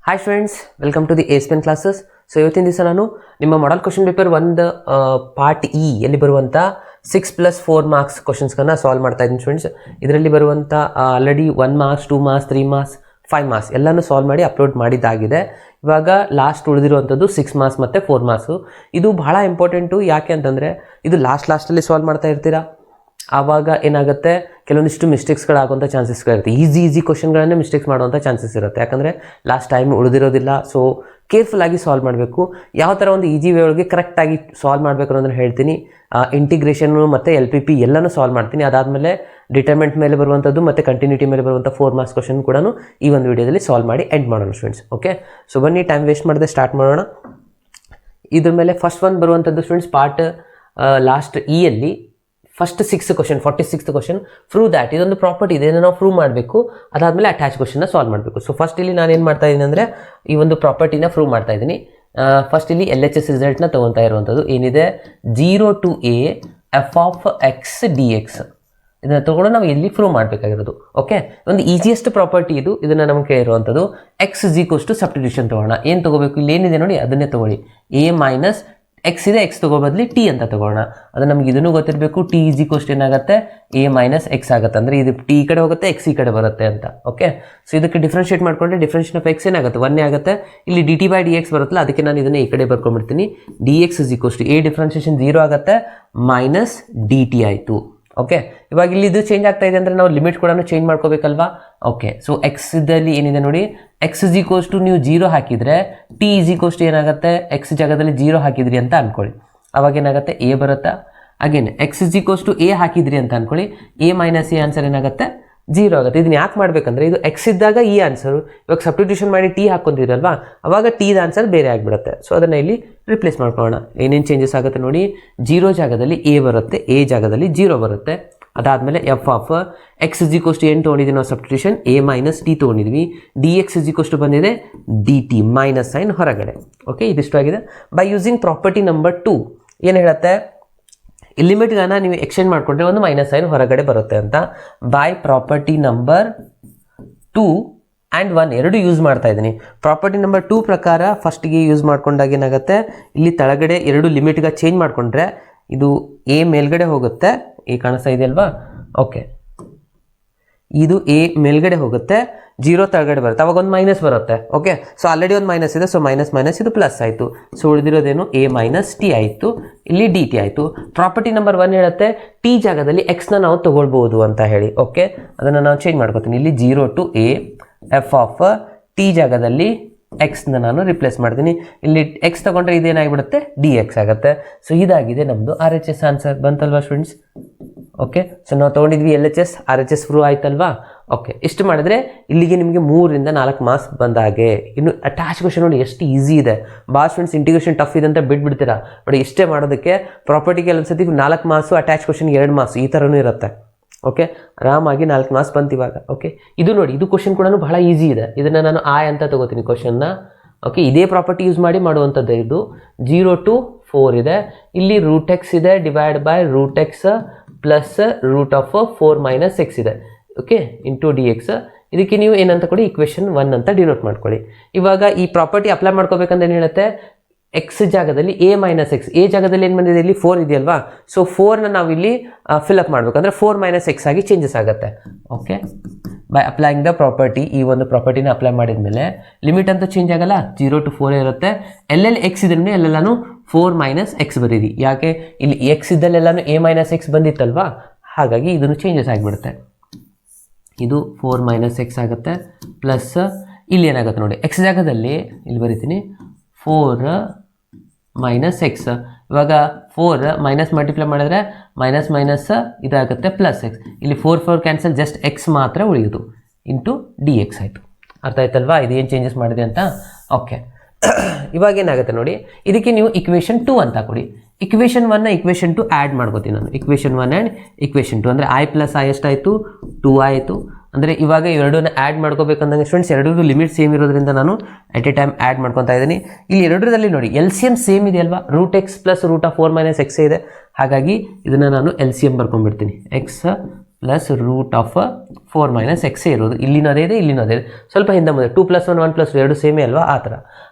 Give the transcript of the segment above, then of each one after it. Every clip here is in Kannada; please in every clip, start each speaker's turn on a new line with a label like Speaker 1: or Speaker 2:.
Speaker 1: Hi friends, welcome to the Espen classes. So ಇವತ್ತಿನ ದಿವಸ ನಾನು ನಿಮ್ಮ ಮಾಡಲ್ ಕ್ವಶನ್ ಪೇಪರ್ ಒಂದು ಪಾರ್ಟ್ ಎಲ್ಲಿ ಬರುವಂಥ 6+4 ಮಾರ್ಕ್ಸ್ ಕ್ವಶನ್ಸ್ಗಳನ್ನ ಸಾಲ್ವ್ ಮಾಡ್ತಾ ಇದ್ದೀನಿ ಫ್ರೆಂಡ್ಸ್. ಇದರಲ್ಲಿ ಬರುವಂಥ already 1 marks, 2 marks, 3 marks, 5 marks ಎಲ್ಲನೂ ಸಾಲ್ವ್ ಮಾಡಿ ಅಪ್ಲೋಡ್ ಮಾಡಿದ್ದಾಗಿದೆ. ಇವಾಗ ಲಾಸ್ಟ್ ಉಳಿದಿರುವಂಥದ್ದು 6 ಮಾರ್ಕ್ಸ್ ಮತ್ತು 4 ಮಾರ್ಕ್ಸು. ಇದು ಬಹಳ ಇಂಪಾರ್ಟೆಂಟು. ಯಾಕೆ ಅಂತಂದರೆ ಇದು ಲಾಸ್ಟಲ್ಲಿ ಸಾಲ್ವ್ ಮಾಡ್ತಾ ಇರ್ತೀರಾ, ಆವಾಗ ಏನಾಗುತ್ತೆ, ಕೆಲವೊಂದಿಷ್ಟು ಮಿಸ್ಟೇಕ್ಸ್ಗಳಾಗುವಂಥ ಚಾನ್ಸಸ್ಗಳಿರುತ್ತೆ. ಈಸಿ ಕ್ವಶನ್ಗಳನ್ನೇ ಮಿಸ್ಟೇಕ್ಸ್ ಮಾಡುವಂಥ ಚಾನ್ಸಸ್ ಇರುತ್ತೆ, ಯಾಕಂದರೆ ಲಾಸ್ಟ್ ಟೈಮ್ ಉಳಿದಿರೋದಿಲ್ಲ. ಸೊ ಕೇರ್ಫುಲ್ಲಾಗಿ ಸಾಲ್ವ್ ಮಾಡಬೇಕು. ಯಾವ ಥರ ಒಂದು ಈಸಿ ವೇ ಒಳಗೆ ಕರೆಕ್ಟಾಗಿ ಸಾಲ್ವ್ ಮಾಡಬೇಕು ಅನ್ನೋದನ್ನು ಹೇಳ್ತೀನಿ. ಇಂಟಿಗ್ರೇಷನ್ನು ಮತ್ತು LPP ಎಲ್ಲನೂ ಸಾಲ್ವ್ ಮಾಡ್ತೀನಿ. ಅದಾದಮೇಲೆ ಡಿಟರ್ಮೆಂಟ್ ಮೇಲೆ ಬರುವಂಥದ್ದು ಮತ್ತು ಕಂಟಿನ್ಯೂಟಿ ಮೇಲೆ ಬರುವಂಥ 4 ಮಾರ್ಕ್ಸ್ ಕ್ವಶನ್ ಕೂಡ ಈ ಒಂದು ವಿಡಿಯೋದಲ್ಲಿ ಸಾಲ್ವ್ ಮಾಡಿ ಎಂಡ್ ಮಾಡೋಣ ಫ್ರೆಂಡ್ಸ್. ಓಕೆ, ಸೊ ಬನ್ನಿ ಟೈಮ್ ವೇಸ್ಟ್ ಮಾಡದೆ ಸ್ಟಾರ್ಟ್ ಮಾಡೋಣ. ಇದ್ರ ಮೇಲೆ ಫಸ್ಟ್ ಒಂದು ಬರುವಂಥದ್ದು ಫ್ರೆಂಡ್ಸ್, ಪಾರ್ಟ್ ಲಾಸ್ಟ್ ಯಲ್ಲಿ first 6 question, 46th question, prove that. ಇದೊಂದು ಪ್ರಾಪರ್ಟಿ ಇದೆ, ನಾವು ಪ್ರೂವ್ ಮಾಡಬೇಕು. ಅದಾದಮೇಲೆ ಅಟ್ಯಾಚ್ ಕ್ವಶನ್ನ ಸಾಲ್ವ್ ಮಾಡಬೇಕು. ಸೊ ಫಸ್ಟ್ ಇಲ್ಲಿ ನಾನು ಏನು ಮಾಡ್ತಾ ಇದ್ದೀನಿ ಅಂದರೆ ಈ ಒಂದು ಪ್ರಾಪರ್ಟಿನ ಪ್ರೂವ್ ಮಾಡ್ತಾ ಇದ್ದೀನಿ. ಫಸ್ಟ್ ಇಲ್ಲಿ LHS ರಿಸಲ್ಟ್ನ ತೊಗೊತಾ ಇರುವಂಥದ್ದು ಏನಿದೆ, 0 to a f(x) dx. ಇದನ್ನು ತೊಗೊಂಡು ನಾವು ಇಲ್ಲಿ ಪ್ರೂವ್ ಮಾಡಬೇಕಾಗಿರೋದು. ಓಕೆ, ಒಂದು ಈಸಿಯೆಸ್ಟ್ ಪ್ರಾಪರ್ಟಿ ಇದು. ಇದನ್ನು ನಮಗೆ ಕೇಳಿರುವಂಥದ್ದು x = ಸಬ್ಸ್ಟಿಟ್ಯೂಷನ್ ತೊಗೊಳ್ಳೋಣ. ಏನು ತೊಗೋಬೇಕು, ಇಲ್ಲಿ ಏನಿದೆ ನೋಡಿ ಅದನ್ನೇ ತೊಗೊಳ್ಳಿ. a ಮೈನಸ್ x ಇದೆ, x ತಗೋ ಬದಲಿ t ಅಂತ ತಗೋಣ. ಅದು ನಮ್ಗೆ ಇದನ್ನು ಗೊತ್ತಿರಬೇಕು. t = ಏನಾಗುತ್ತೆ, a ಮೈನಸ್ x ಆಗುತ್ತೆ. ಅಂದರೆ ಇದು t ಈ ಕಡೆ ಹೋಗುತ್ತೆ, x ಈ ಕಡೆ ಬರುತ್ತೆ ಅಂತ. ಓಕೆ, ಸೊ ಇದಕ್ಕೆ ಡಿಫ್ರೆನ್ಷಿಯೇಟ್ ಮಾಡಿಕೊಂಡ್ರೆ ಡಿಫ್ರೆನ್ಷಿಯೇಷನ್ ಆಫ್ x ಏನಾಗುತ್ತೆ, 1 ಆಗುತ್ತೆ. ಇಲ್ಲಿ dt/dx ಬರುತ್ತಲ್ಲ, ಅದಕ್ಕೆ ನಾನು ಇದನ್ನು ಈ ಕಡೆ ಬರ್ಕೊಂಡ್ಬಿಡ್ತೀನಿ. dx = a ಡಿಫ್ರೆನ್ಷಿಯೇಷನ್ 0 ಆಗುತ್ತೆ, ಮೈನಸ್ dt ಆಯಿತು. ಓಕೆ, ಇವಾಗ ಇಲ್ಲಿ ಇದು ಚೇಂಜ್ ಆಗ್ತಾ ಇದೆ ಅಂದರೆ ನಾವು ಲಿಮಿಟ್ ಕೂಡ ಚೇಂಜ್ ಮಾಡ್ಕೋಬೇಕಲ್ವಾ. ಓಕೆ, ಸೊ x ಇದ್ದಲ್ಲಿ ಏನಿದೆ ನೋಡಿ, x = ನೀವು 0 ಹಾಕಿದರೆ t = ಏನಾಗುತ್ತೆ, x ಜಾಗದಲ್ಲಿ 0 ಹಾಕಿದ್ರಿ ಅಂತ ಅಂದ್ಕೊಳ್ಳಿ. ಅವಾಗ ಏನಾಗುತ್ತೆ, a ಬರುತ್ತಾ. ಅಗೇನ್ x = a ಹಾಕಿದ್ರಿ ಅಂತ ಅಂದ್ಕೊಳ್ಳಿ, a ಮೈನಸ್ a ಆನ್ಸರ್ ಏನಾಗುತ್ತೆ, 0 ಆಗುತ್ತೆ. ಇದನ್ನ ಯಾಕೆ ಮಾಡಬೇಕಂದ್ರೆ ಇದು x ಇದ್ದಾಗ ಈ ಆನ್ಸರು, ಇವಾಗ ಸಬ್ಸ್ಟಿಟ್ಯೂಷನ್ ಮಾಡಿ t ಹಾಕ್ಕೊಂತಿರಲ್ವಾ, ಅವಾಗ ಟಿದ ಆನ್ಸರ್ ಬೇರೆ ಆಗಿಬಿಡುತ್ತೆ. ಸೊ ಅದನ್ನು ಇಲ್ಲಿ ರಿಪ್ಲೇಸ್ ಮಾಡ್ಕೊಳ್ಳೋಣ. ಏನೇನು ಚೇಂಜಸ್ ಆಗುತ್ತೆ ನೋಡಿ, 0 ಜಾಗದಲ್ಲಿ a ಬರುತ್ತೆ, a ಜಾಗದಲ್ಲಿ 0 ಬರುತ್ತೆ. ಅದಾದಮೇಲೆ f(x) = ಏನು ತೊಗೊಂಡಿದ್ದೀವಿ ನಾವು substitution, a minus t ತೊಗೊಂಡಿದ್ವಿ. dx = ಬಂದಿದೆ dt, ಮೈನಸ್ ಸೈನ್ ಹೊರಗಡೆ. ಓಕೆ, ಇದಿಷ್ಟು ಆಗಿದೆ. ಬೈ ಯೂಸಿಂಗ್ ಪ್ರಾಪರ್ಟಿ ನಂಬರ್ 2 ಏನು ಹೇಳುತ್ತೆ, ಈ ಲಿಮಿಟ್ಗಳನ್ನ ನೀವು ಎಕ್ಸ್ಚೇಂಜ್ ಮಾಡಿಕೊಂಡ್ರೆ ಒಂದು ಮೈನಸ್ ಸೈನ್ ಹೊರಗಡೆ ಬರುತ್ತೆ ಅಂತ. ಬೈ ಪ್ರಾಪರ್ಟಿ ನಂಬರ್ 2 ಆ್ಯಂಡ್ 1 ಎರಡು ಯೂಸ್ ಮಾಡ್ತಾ ಇದ್ದೀನಿ. ಪ್ರಾಪರ್ಟಿ ನಂಬರ್ 2 ಪ್ರಕಾರ ಫಸ್ಟಿಗೆ ಯೂಸ್ ಮಾಡ್ಕೊಂಡಾಗ ಏನಾಗುತ್ತೆ, ಇಲ್ಲಿ ತಳಗಡೆ ಎರಡು ಲಿಮಿಟ್ಗೆ ಚೇಂಜ್ ಮಾಡಿಕೊಂಡ್ರೆ ಇದು a ಮೇಲ್ಗಡೆ ಹೋಗುತ್ತೆ, a ಕಾಣಿಸ್ತಾ ಇದೆಯಲ್ವಾ. ಓಕೆ, ಇದು a ಮೇಲ್ಗಡೆ ಹೋಗುತ್ತೆ, 0 ತಳಗಡೆ ಬರುತ್ತೆ, ಅವಾಗ ಒಂದು ಮೈನಸ್ ಬರುತ್ತೆ. ಓಕೆ, ಸೊ ಆಲ್ರೆಡಿ ಒಂದು ಮೈನಸ್ ಇದೆ, ಸೊ ಮೈನಸ್ ಇದು ಪ್ಲಸ್ ಆಯಿತು. ಸೊ ಉಳಿದಿರೋದೇನು, a ಮೈನಸ್ t ಆಯಿತು, ಇಲ್ಲಿ dt ಆಯಿತು. ಪ್ರಾಪರ್ಟಿ ನಂಬರ್ 1 ಹೇಳುತ್ತೆ t ಜಾಗದಲ್ಲಿ x ನಾವು ತೊಗೊಳ್ಬೋದು ಅಂತ ಹೇಳಿ. ಓಕೆ, ಅದನ್ನು ನಾನು ಚೇಂಜ್ ಮಾಡ್ಕೊತೀನಿ. ಇಲ್ಲಿ 0 to a f(t) ಜಾಗದಲ್ಲಿ x ನಾನು ರಿಪ್ಲೇಸ್ ಮಾಡ್ತೀನಿ. ಇಲ್ಲಿ x ತಗೊಂಡ್ರೆ ಇದೇನಾಗಿಬಿಡುತ್ತೆ, dx ಆಗುತ್ತೆ. ಸೊ ಇದಾಗಿದೆ ನಮ್ಮದು RHS ಆನ್ಸರ್. ಬಂತಲ್ವಾ ಸ್ಟೂಡೆಂಟ್ಸ್. ಓಕೆ, ಸೊ ನಾವು ತೊಗೊಂಡಿದ್ವಿ LHS, RHS ಪ್ರೂವ್ ಆಯ್ತಲ್ವಾ. ಓಕೆ, ಇಷ್ಟು ಮಾಡಿದ್ರೆ ಇಲ್ಲಿಗೆ ನಿಮಗೆ 3 ರಿಂದ 4 ಮಾರ್ಕ್ಸ್ ಬಂದ ಹಾಗೆ. ಇನ್ನು ಅಟ್ಯಾಚ್ ಕ್ವಶನ್ ನೋಡಿ ಎಷ್ಟು ಈಸಿ ಇದೆ. ಭಾಳ ಸ್ಟೂಡೆಂಟ್ಸ್ ಇಂಟಿಗ್ರೇಷನ್ ಟಫ್ ಇದೆ ಅಂತ ಬಿಟ್ಬಿಡ್ತೀರಾ, ಬಟ್ ಇಷ್ಟೇ ಮಾಡೋದಕ್ಕೆ ಪ್ರಾಪರ್ಟಿಗೆ ಕೆಲವೊಂದ್ಸತಿ 4 ಮಾರ್ಕ್ಸು, ಅಟ್ಯಾಚ್ ಕ್ವಶನ್ 2 ಮಾರ್ಕ್ಸ್ ಈ ಥರನೂ ಇರುತ್ತೆ. ಓಕೆ, ಆರಾಮಾಗಿ 4 ಮಾರ್ಕ್ಸ್ ಬಂತು ಇವಾಗ. ಓಕೆ, ಇದು ನೋಡಿ, ಇದು ಕ್ವಶನ್ ಕೂಡ ಬಹಳ ಈಸಿ ಇದೆ. ಇದನ್ನು ನಾನು ಅಂತ ತಗೋತೀನಿ ಕ್ವಶನ್ನ. ಓಕೆ, ಇದೇ ಪ್ರಾಪರ್ಟಿ ಯೂಸ್ ಮಾಡಿ ಮಾಡುವಂಥದ್ದು. ಇದು 0 to 4 ಇದೆ, ಇಲ್ಲಿ √x ಇದೆ, divide by √x plus √4 - x ಇದೆ. Okay, into dx. ಇದಕ್ಕೆ ನೀವು ಏನಂತ ಕೊಡಿ, ಇಕ್ವೇಷನ್ 1 ಅಂತ ಡಿನೋಟ್ ಮಾಡ್ಕೊಳ್ಳಿ. ಇವಾಗ ಈ ಪ್ರಾಪರ್ಟಿ ಅಪ್ಲೈ ಮಾಡ್ಕೋಬೇಕಂದ್ರೆ ಏನು ಹೇಳುತ್ತೆ, x ಜಾಗದಲ್ಲಿ a ಮೈನಸ್ x, a ಜಾಗದಲ್ಲಿ ಏನು ಬಂದಿದೆ, ಇಲ್ಲಿ 4 ಇದೆಯಲ್ವಾ. ಸೊ 4ನ ನಾವು ಇಲ್ಲಿ ಫಿಲ್ಅಪ್ ಮಾಡಬೇಕಂದ್ರೆ 4 - x ಆಗಿ ಚೇಂಜಸ್ ಆಗುತ್ತೆ. Okay, by applying the property, ಈ ಒಂದು ಪ್ರಾಪರ್ಟಿನ ಅಪ್ಲೈ ಮಾಡಿದ ಮೇಲೆ ಲಿಮಿಟ್ ಅಂತೂ ಚೇಂಜ್ ಆಗಲ್ಲ, 0 to 4 ಇರುತ್ತೆ. ಎಲ್ಲೆಲ್ಲಿ x ಇದ್ರೆ ಎಲ್ಲೆಲ್ಲಾನು 4 - x ಬರೀರಿ. ಯಾಕೆ, ಇಲ್ಲಿ x ಇದ್ದಲ್ಲೆಲ್ಲಾನು a ಮೈನಸ್ x ಬಂದಿತ್ತಲ್ವಾ, ಹಾಗಾಗಿ ಇದನ್ನು ಚೇಂಜಸ್ ಆಗಿಬಿಡುತ್ತೆ. ಇದು 4 - x ಆಗುತ್ತೆ. ಪ್ಲಸ್ ಇಲ್ಲಿ ಏನಾಗುತ್ತೆ ನೋಡಿ, x ಜಾಗದಲ್ಲಿ ಇಲ್ಲಿ ಬರೀತೀನಿ 4 - x. ಇವಾಗ 4 ಮೈನಸ್ ಮಲ್ಟಿಪ್ಲೈ ಮಾಡಿದ್ರೆ ಮೈನಸ್ ಇದಾಗುತ್ತೆ ಪ್ಲಸ್ x. ಇಲ್ಲಿ 4 ಕ್ಯಾನ್ಸಲ್, ಜಸ್ಟ್ x ಮಾತ್ರ ಉಳಿಯೋದು, ಇಂಟು dx ಆಯಿತು. ಅರ್ಥ ಆಯ್ತಲ್ವಾ ಇದು ಏನು ಚೇಂಜಸ್ ಮಾಡಿದೆ ಅಂತ. ಓಕೆ, ಇವಾಗ ಏನಾಗುತ್ತೆ ನೋಡಿ, ಇದಕ್ಕೆ ನೀವು ಇಕ್ವೇಷನ್ 2 ಅಂತ ಕೊಡಿ. ಇಕ್ವೇಷನ್ 1ನ ಇಕ್ವೇಷನ್ 2 ಆ್ಯಡ್ ಮಾಡ್ಕೋತೀನಿ ನಾನು. ಇಕ್ವೇಷನ್ 1 ಆ್ಯಂಡ್ ಇಕ್ವೇಷನ್ 2 ಅಂದರೆ i + i ಎಷ್ಟಾಯಿತು, 2 ಆಯಿತು. ಅಂದರೆ ಇವಾಗ ಎರಡನ್ನ ಆ್ಯಡ್ ಮಾಡ್ಕೋಬೇಕಂದಂಗೆ ಸ್ಟೂಡೆಂಟ್ಸ್, ಎರಡೂ ಲಿಮಿಟ್ ಸೇಮ್ ಇರೋದ್ರಿಂದ ನಾನು ಎಟ್ ಎ ಟೈಮ್ ಆ್ಯಡ್ ಮಾಡ್ಕೊತಾ ಇದ್ದೀನಿ. ಇಲ್ಲಿ ಎರಡರಲ್ಲಿ ನೋಡಿ LCM ಸೇಮ್ ಇದೆ ಅಲ್ವಾ, √x ಪ್ಲಸ್ √4 - x ಇದೆ. ಹಾಗಾಗಿ ಇದನ್ನು ನಾನು LCM ಬರ್ಕೊಂಡ್ಬಿಡ್ತೀನಿ. x plus root of 4 minus ಎಕ್ಸೇ ಇರೋದು. ಇಲ್ಲಿನೂ ಅದೇ ಇದೆ, ಇಲ್ಲಿನೂ ಅದೇ ಇದೆ, ಸ್ವಲ್ಪ ಹಿಂದೆ ಮುಂದೆ 2 + 1 1 + 2 ಎರಡು ಸೇಮೇ ಅಲ್ವಾ, ಆ ಥರ.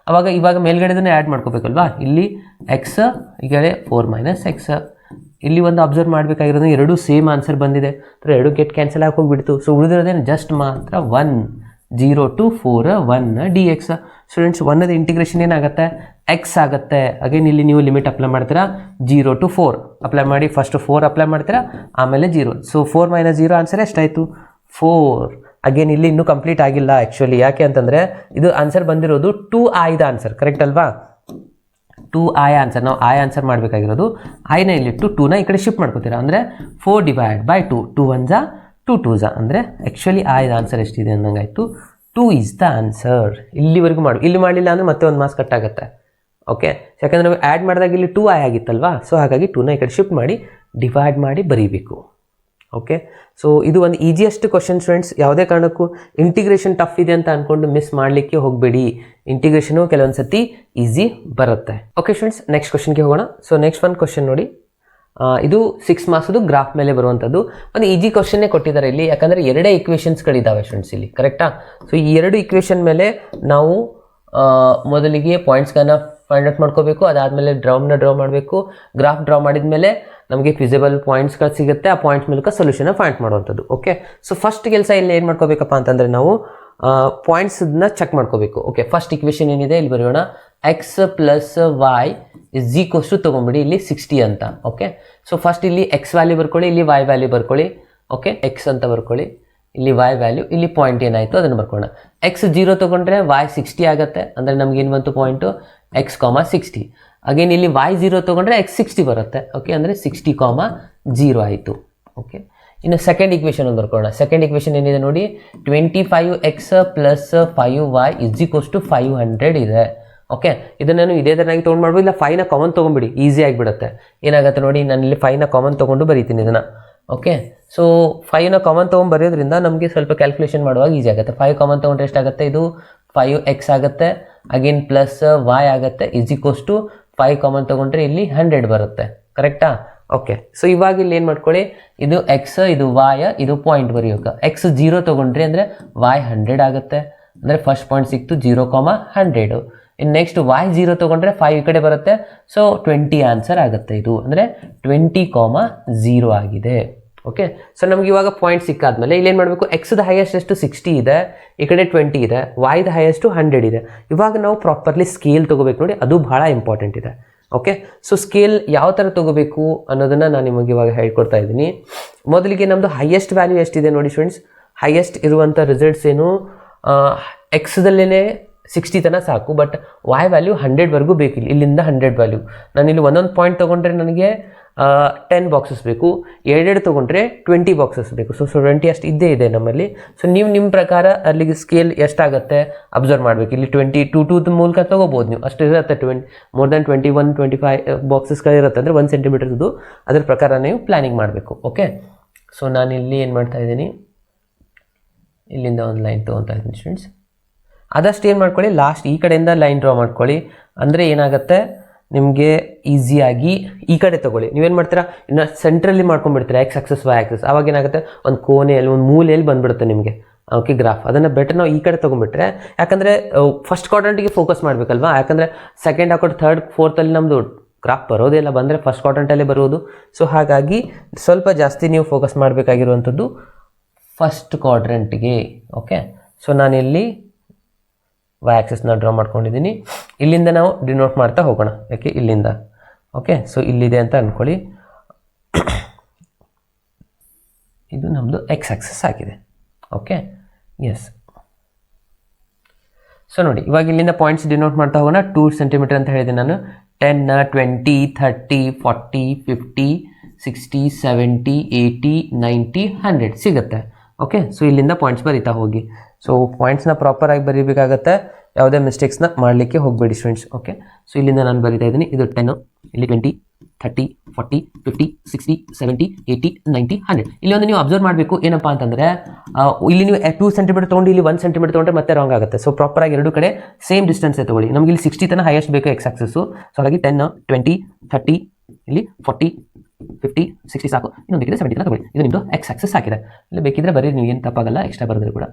Speaker 1: ಇವಾಗ ಮೇಲ್ಗಡೆದನ್ನೇ ಆ್ಯಡ್ ಮಾಡ್ಕೋಬೇಕಲ್ವಾ. ಇಲ್ಲಿ ಎಕ್ಸ್ ಈಗಲೇ 4 ಮೈನಸ್ ಎಕ್ಸ್. ಇಲ್ಲಿ ಒಂದು ಅಬ್ಸರ್ವ್ ಮಾಡಬೇಕಾಗಿರೋದು, ಎರಡೂ ಸೇಮ್ ಆನ್ಸರ್ ಬಂದಿದೆ, ಎರಡು ಗೆಟ್ ಕ್ಯಾನ್ಸಲ್ ಆಗಿ ಹೋಗಿಬಿಡ್ತು. ಸೊ ಉಳಿದಿರೋದೇನು ಜಸ್ಟ್ ಮಾತ್ರ 1 0 to 4 1 dx. ಸ್ಟೂಡೆಂಟ್ಸ್ 1ದ ಇಂಟಿಗ್ರೇಷನ್ ಏನಾಗುತ್ತೆ, ಎಕ್ಸ್ ಆಗುತ್ತೆ. ಅಗೇನ್ ಇಲ್ಲಿ ನೀವು ಲಿಮಿಟ್ ಅಪ್ಲೈ ಮಾಡ್ತೀರಾ, 0 to 4 ಅಪ್ಲೈ ಮಾಡಿ, ಫಸ್ಟ್ 4 ಅಪ್ಲೈ ಮಾಡ್ತೀರಾ, ಆಮೇಲೆ 0. ಸೊ 4 - 0 ಆನ್ಸರ್ ಎಷ್ಟಾಯಿತು, 4. ಅಗೇನ್ ಇಲ್ಲಿ ಇನ್ನೂ ಕಂಪ್ಲೀಟ್ ಆಗಿಲ್ಲ ಆ್ಯಕ್ಚುಲಿ. ಯಾಕೆ ಅಂತಂದರೆ ಇದು ಆನ್ಸರ್ ಬಂದಿರೋದು 2i ಆನ್ಸರ್, ಕರೆಕ್ಟ್ ಅಲ್ವಾ. 2i ಆನ್ಸರ್, ನಾವು i ಆನ್ಸರ್ ಮಾಡಬೇಕಾಗಿರೋದು. ಐನ ಇಲ್ಲಿಟ್ಟು 2ನ ಈ ಕಡೆ ಶಿಫ್ಟ್ ಮಾಡ್ಕೋತೀರಾ, ಅಂದರೆ 4/2 2 1 = 2 2 = ಅಂದರೆ ಆ್ಯಕ್ಚುಲಿ ಐದ ಆನ್ಸರ್ ಎಷ್ಟಿದೆ ಅಂದಂಗಾಯಿತು, 2 is the ಆನ್ಸರ್. ಇಲ್ಲಿವರೆಗೂ ಇಲ್ಲಿ ಮಾಡಲಿಲ್ಲ ಅಂದರೆ ಮತ್ತೆ ಒಂದು ಮಾರ್ಕ್ಸ್ ಕಟ್ ಆಗುತ್ತೆ. ಓಕೆ, ಯಾಕಂದರೆ ನಾವು ಆ್ಯಡ್ ಮಾಡಿದಾಗ ಇಲ್ಲಿ 2i ಆಗಿತ್ತಲ್ವಾ. ಸೊ ಹಾಗಾಗಿ 2ನ ಈ ಕಡೆ ಶಿಫ್ಟ್ ಮಾಡಿ ಡಿವೈಡ್ ಮಾಡಿ ಬರೀಬೇಕು. ಓಕೆ, ಸೊ ಇದು ಒಂದು ಈಸಿಯೆಸ್ಟ್ ಕ್ವಶನ್ ಸ್ಟೂಡೆಂಟ್ಸ್. ಯಾವುದೇ ಕಾರಣಕ್ಕೂ ಇಂಟಿಗ್ರೇಷನ್ ಟಫ್ ಇದೆ ಅಂತ ಅಂದ್ಕೊಂಡು ಮಿಸ್ ಮಾಡಲಿಕ್ಕೆ ಹೋಗಬೇಡಿ. ಇಂಟಿಗ್ರೇಷನು ಕೆಲವೊಂದು ಸತಿ ಈಸಿ ಬರುತ್ತೆ. ಓಕೆ ಸ್ಟೂಡೆಂಟ್ಸ್, ನೆಕ್ಸ್ಟ್ ಕ್ವಶನ್ಗೆ ಹೋಗೋಣ. ಸೊ ನೆಕ್ಸ್ಟ್ ಒಂದು ಕ್ವಶನ್ ನೋಡಿ, ಇದು 6 ಮಾರ್ಕ್ಸ್ದು ಗ್ರಾಫ್ ಮೇಲೆ ಬರುವಂಥದ್ದು ಒಂದು ಈಜಿ ಕ್ವಶನ್ನೇ ಕೊಟ್ಟಿದ್ದಾರೆ ಇಲ್ಲಿ. ಯಾಕಂದರೆ ಎರಡೇ ಇಕ್ವೇಷನ್ಸ್ಗಳಿದ್ದಾವೆ ಸ್ಟೂಡೆಂಟ್ಸ್ ಇಲ್ಲಿ, ಕರೆಕ್ಟಾ. ಸೊ ಈ ಎರಡು ಇಕ್ವೇಷನ್ ಮೇಲೆ ನಾವು ಮೊದಲಿಗೆ ಪಾಯಿಂಟ್ಸ್ಗಳನ್ನ ಫೈಂಡ್ ಔಟ್ ಮಾಡ್ಕೋಬೇಕು. ಅದಾದಮೇಲೆ ಡ್ರಾ ಮಾಡಬೇಕು. ಗ್ರಾಫ್ ಡ್ರಾ ಮಾಡಿದ ಮೇಲೆ ನಮಗೆ ಫಿಸಿಬಲ್ ಪಾಯಿಂಟ್ಸ್ಗಳು ಸಿಗುತ್ತೆ. ಆ ಪಾಯಿಂಟ್ಸ್ ಮೂಲಕ ಸೊಲ್ಯೂಷನ್ನ ಫೈಂಡ್ ಮಾಡುವಂಥದ್ದು. ಓಕೆ, ಸೊ ಫಸ್ಟ್ ಕೆಲಸ ಇಲ್ಲಿ ಏನು ಮಾಡ್ಕೋಬೇಕಪ್ಪ ಅಂತಂದರೆ ನಾವು ಪಾಯಿಂಟ್ಸನ್ನ ಚೆಕ್ ಮಾಡ್ಕೋಬೇಕು. ಓಕೆ, ಫಸ್ಟ್ ಇಕ್ವೇಷನ್ ಏನಿದೆ ಇಲ್ಲಿ ಬರೆಯೋಣ. X plus y is equals to ತೊಗೊಂಬಿಡಿ ಇಲ್ಲಿ 60 ಅಂತ. ಓಕೆ, ಸೊ ಫಸ್ಟ್ ಇಲ್ಲಿ ಎಕ್ಸ್ ವ್ಯಾಲ್ಯೂ ಬರ್ಕೊಳ್ಳಿ, ಇಲ್ಲಿ ವೈ ವ್ಯಾಲ್ಯೂ ಬರ್ಕೊಳ್ಳಿ. ಓಕೆ, ಎಕ್ಸ್ ಅಂತ ಬರ್ಕೊಳ್ಳಿ, ಇಲ್ಲಿ ವೈ ವ್ಯಾಲ್ಯೂ, ಇಲ್ಲಿ ಪಾಯಿಂಟ್ ಏನಾಯಿತು ಅದನ್ನು ಬರ್ಕೊಳ್ಳೋಣ. ಎಕ್ಸ್ 0 ತೊಗೊಂಡ್ರೆ ವೈ 60 ಆಗುತ್ತೆ. ಅಂದರೆ ನಮಗೇನು ಬಂತು ಪಾಯಿಂಟು, ಎಕ್ಸ್ 60. ಅಗೇನ್ ಇಲ್ಲಿ ವೈ 0 ತೊಗೊಂಡ್ರೆ ಎಕ್ಸ್ 60 ಬರುತ್ತೆ. ಓಕೆ, ಅಂದರೆ 60, 0 ಆಯಿತು. ಓಕೆ, ಇನ್ನು ಸೆಕೆಂಡ್ ಇಕ್ವೇಷನ್ ಒಂದು ಬರ್ಕೊಳ್ಳೋಣ. ಸೆಕೆಂಡ್ ಇಕ್ವೇಷನ್ ಏನಿದೆ ನೋಡಿ, 25x + 5y = 500 ಇದೆ. ಓಕೆ, ಇದನ್ನು ಇದೇ ಥರನಾಗಿ ತೊಗೊಂಡು ಮಾಡ್ಬೋದು, ಇಲ್ಲ 5ನ ಕಾಮನ್ ತೊಗೊಂಡ್ಬಿಡಿ, ಈಸಿ ಆಗಿಬಿಡುತ್ತೆ. ಏನಾಗುತ್ತೆ ನೋಡಿ, ನಾನು ಇಲ್ಲಿ 5ನ ಕಾಮನ್ ತೊಗೊಂಡು ಬರೀತೀನಿ ಇದನ್ನು. ಓಕೆ, ಸೊ 5ನ ಕಾಮನ್ ತೊಗೊಂಡು ಬರೆಯೋದ್ರಿಂದ ನಮಗೆ ಸ್ವಲ್ಪ ಕ್ಯಾಲ್ಕುಲೇಷನ್ ಮಾಡುವಾಗ ಈಸಿ ಆಗುತ್ತೆ. 5 ಕಾಮನ್ ತೊಗೊಂಡ್ರೆ ಎಷ್ಟಾಗುತ್ತೆ, ಇದು 5x ಆಗುತ್ತೆ. ಅಗೇನ್ ಪ್ಲಸ್ y ಆಗುತ್ತೆ, = 5 ಕಾಮನ್ ತೊಗೊಂಡ್ರೆ ಇಲ್ಲಿ 100 ಬರುತ್ತೆ, ಕರೆಕ್ಟಾ. ಓಕೆ, ಸೊ ಇವಾಗ ಇಲ್ಲಿ ಏನು ಮಾಡ್ಕೊಳ್ಳಿ, ಇದು ಎಕ್ಸ್, ಇದು ವೈ, ಇದು ಪಾಯಿಂಟ್ ಬರೆಯೋಕೆ. ಎಕ್ಸ್ 0 ತೊಗೊಂಡ್ರಿ ಅಂದರೆ ವೈ 100 ಆಗುತ್ತೆ. ಅಂದರೆ ಫಸ್ಟ್ ಪಾಯಿಂಟ್ ಸಿಕ್ತು 0, 100. ಇನ್ನು ನೆಕ್ಸ್ಟ್ ವೈ 0 ತೊಗೊಂಡ್ರೆ 5 ಈ ಕಡೆ ಬರುತ್ತೆ. ಸೊ 20 ಆನ್ಸರ್ ಆಗುತ್ತೆ ಇದು. ಅಂದರೆ 20, 0 ಆಗಿದೆ. ಓಕೆ, ಸೊ ನಮ್ಗೆ ಇವಾಗ ಪಾಯಿಂಟ್ ಸಿಕ್ಕಾದ್ಮೇಲೆ ಇಲ್ಲೇನು ಮಾಡಬೇಕು, ಎಕ್ಸ್ದ ಹೈಯೆಸ್ಟ್ ಎಷ್ಟು 60 ಇದೆ, ಈ ಕಡೆ 20 ಇದೆ, ವೈದ ಹೈಯೆಸ್ಟು 100 ಇದೆ. ಇವಾಗ ನಾವು ಪ್ರಾಪರ್ಲಿ ಸ್ಕೇಲ್ ತೊಗೋಬೇಕು ನೋಡಿ, ಅದು ಭಾಳ ಇಂಪಾರ್ಟೆಂಟ್ ಇದೆ. ಓಕೆ, ಸೊ ಸ್ಕೇಲ್ ಯಾವ ಥರ ತೊಗೋಬೇಕು ಅನ್ನೋದನ್ನು ನಾನು ನಿಮಗೆ ಇವಾಗ ಹೇಳ್ಕೊಡ್ತಾ ಇದ್ದೀನಿ. ಮೊದಲಿಗೆ ನಮ್ಮದು ಹೈಯೆಸ್ಟ್ ವ್ಯಾಲ್ಯೂ ಎಷ್ಟಿದೆ ನೋಡಿ ಸ್ಟೂಡೆಂಟ್ಸ್. ಹೈಯೆಸ್ಟ್ ಇರುವಂಥ ರಿಸಲ್ಟ್ಸ್ ಏನು, ಎಕ್ಸ್ದಲ್ಲೇ 60 ತನಕ ಸಾಕು, ಬಟ್ ವೈ ವ್ಯಾಲ್ಯೂ 100ವರೆಗೂ ಬೇಕಿಲ್ಲ. ಇಲ್ಲಿಂದ 100 ವ್ಯಾಲ್ಯೂ. ನಾನು ಇಲ್ಲಿ ಒಂದೊಂದು ಪಾಯಿಂಟ್ ತೊಗೊಂಡ್ರೆ ನನಗೆ 10 ಬಾಕ್ಸಸ್ ಬೇಕು, 2 ತೊಗೊಂಡ್ರೆ 20 ಬಾಕ್ಸಸ್ ಬೇಕು. ಸೊ 20 ಅಷ್ಟು ಇದ್ದೇ ಇದೆ ನಮ್ಮಲ್ಲಿ. ಸೊ ನೀವು ನಿಮ್ಮ ಪ್ರಕಾರ ಅಲ್ಲಿಗೆ ಸ್ಕೇಲ್ ಎಷ್ಟಾಗುತ್ತೆ ಅಬ್ಸರ್ವ್ ಮಾಡಬೇಕು. ಇಲ್ಲಿ 22 ಮೂಲಕ ತೊಗೋಬೋದು ನೀವು, ಅಷ್ಟು ಇರುತ್ತೆ. ಮೋರ್ ದ್ಯಾನ್ 21 25 ಬಾಕ್ಸಸ್ಗಳಿರುತ್ತೆ, ಅಂದರೆ 1 ಸೆಂಟಿಮೀಟರ್ದು. ಅದ್ರ ಪ್ರಕಾರ ನೀವು ಪ್ಲ್ಯಾನಿಂಗ್ ಮಾಡಬೇಕು. ಓಕೆ, ಸೊ ನಾನಿಲ್ಲಿ ಏನು ಮಾಡ್ತಾ ಇದ್ದೀನಿ, ಇಲ್ಲಿಂದ ಒಂದು ಲೈನ್ ತೊಗೊತಾ ಇದ್ದೀನಿ ಸ್ಟೂಡೆಂಟ್ಸ್. ಆದಷ್ಟು ಏನು ಮಾಡ್ಕೊಳ್ಳಿ, ಲಾಸ್ಟ್ ಈ ಕಡೆಯಿಂದ ಲೈನ್ ಡ್ರಾ ಮಾಡ್ಕೊಳ್ಳಿ. ಅಂದರೆ ಏನಾಗುತ್ತೆ ನಿಮಗೆ ಈಸಿಯಾಗಿ ಈ ಕಡೆ ತೊಗೊಳ್ಳಿ. ನೀವೇನು ಮಾಡ್ತೀರಾ, ಇನ್ನು ಸೆಂಟ್ರಲ್ಲಿ ಮಾಡ್ಕೊಂಡ್ಬಿಡ್ತೀರಾ ಎಕ್ಸ್ ಆಕ್ಸಸ್ ವೈ ಆಕ್ಸಸ್. ಆವಾಗ ಏನಾಗುತ್ತೆ, ಒಂದು ಕೋಣೆಯಲ್ಲಿ ಒಂದು ಮೂಲೆಯಲ್ಲಿ ಬಂದುಬಿಡುತ್ತೆ ನಿಮಗೆ. ಓಕೆ, ಗ್ರಾಫ್ ಅದನ್ನು ಬೆಟರ್ ನಾವು ಈ ಕಡೆ ತೊಗೊಂಡ್ಬಿಟ್ರೆ, ಯಾಕಂದರೆ ಫಸ್ಟ್ ಕ್ವಾಡ್ರಂಟಿಗೆ ಫೋಕಸ್ ಮಾಡಬೇಕಲ್ವಾ. ಯಾಕಂದರೆ ಸೆಕೆಂಡ್ ಹಾಕೊಂಡು ಥರ್ಡ್ ಫೋರ್ತಲ್ಲಿ ನಮ್ಮದು ಗ್ರಾಫ್ ಬರೋದೇ ಇಲ್ಲ, ಬಂದರೆ ಫಸ್ಟ್ ಕ್ವಾಡ್ರಂಟಲ್ಲೇ ಬರೋದು. ಸೊ ಹಾಗಾಗಿ ಸ್ವಲ್ಪ ಜಾಸ್ತಿ ನೀವು ಫೋಕಸ್ ಮಾಡಬೇಕಾಗಿರುವಂಥದ್ದು ಫಸ್ಟ್ ಕ್ವಾಡ್ರಂಟಿಗೆ. ಓಕೆ, ಸೊ ನಾನಿಲ್ಲಿ ವೈ ಆಕ್ಸಸ್ನ ಡ್ರಾ ಮಾಡ್ಕೊಂಡಿದ್ದೀನಿ. ಇಲ್ಲಿಂದ ನಾವು ಡಿನೋಟ್ ಮಾಡ್ತಾ ಹೋಗೋಣ. ಯಾಕೆ ಇಲ್ಲಿಂದ. ಓಕೆ, ಸೊ ಇಲ್ಲಿದೆ ಅಂತ ಅಂದ್ಕೊಳ್ಳಿ. ಇದು ನಮ್ಮದು ಎಕ್ಸ್ ಆಕ್ಸಸ್ ಆಗಿದೆ. Okay, yes. ಸೊ ನೋಡಿ, ಇವಾಗ ಇಲ್ಲಿಂದ ಪಾಯಿಂಟ್ಸ್ ಡಿನೋಟ್ ಮಾಡ್ತಾ ಹೋಗೋಣ. 2 ಸೆಂಟಿಮೀಟರ್ ಅಂತ ಹೇಳಿದೆ ನಾನು. 10 20 30 40 50 60 70 80 90 100 ಸಿಗುತ್ತೆ. ಓಕೆ, ಸೊ ಇಲ್ಲಿಂದ ಪಾಯಿಂಟ್ಸ್ ಬರೀತಾ ಹೋಗಿ. ಸೊ ಪಾಯಿಂಟ್ಸ್ನ ಪ್ರಾಪರಾಗಿ ಬರೀಬೇಕಾಗತ್ತೆ, ಯಾವುದೇ ಮಿಸ್ಟೇಕ್ಸ್ನ ಮಾಡಲಿಕ್ಕೆ ಹೋಗಬೇಡಿ ಸ್ಟೂಡೆಂಟ್ಸ್. ಓಕೆ, ಸೊ ಇಲ್ಲಿಂದ ನಾನು ಬರೀತಾ ಇದ್ದೀನಿ. ಇದು 10, ಇಲ್ಲಿ 20 30 40 50 60 70 80 90 100. ಇಲ್ಲಿ ಒಂದು ನೀವು ಅಬ್ಸರ್ವ್ ಮಾಡಬೇಕು ಏನಪ್ಪ ಅಂತಂದರೆ, ಇಲ್ಲಿ ನೀವು 2 ಸೆಂಟಿಮೀಟರ್ ತೊಗೊಂಡು ಇಲ್ಲಿ 1 ಸೆಂಟಿಮೀಟರ್ ತೊಗೊಂಡ್ರೆ ಮತ್ತೆ ರಾಂಗ್ ಆಗುತ್ತೆ. ಸೊ ಪ್ರಾಪರಾಗಿ ಎರಡು ಕಡೆ ಸೇಮ್ ಡಿಸ್ಟೆನ್ಸೇ ತೊಗೊಳ್ಳಿ. ನಮಗೆ ಇಲ್ಲಿ 60 ತನಕ ಹೈಯೆಸ್ಟ್ ಬೇಕು ಎಕ್ಸ್ ಆಕ್ಸಸ್ಸು. ಸೊ ಹಾಗಾಗಿ 10 20 30 ಇಲ್ಲಿ 40 50 60 ಸಾಕು, ಇನ್ನೊಂದು ಬೇಕಿದ್ರೆ 70 ತಗೊಳ್ಳಿ. ಇದು ನಿಮ್ಮದು ಎಕ್ಸ್ ಆಕ್ಸಸ್ ಹಾಕಿದೆ. ಇಲ್ಲಿ ಬೇಕಿದ್ರೆ ಬರೀ ನೀವು ಏನು ತಪ್ಪಾಗಲ್ಲ, ಎಕ್ಸ್ಟ್ರಾ ಬರೆದ್ರು ಕೂಡ.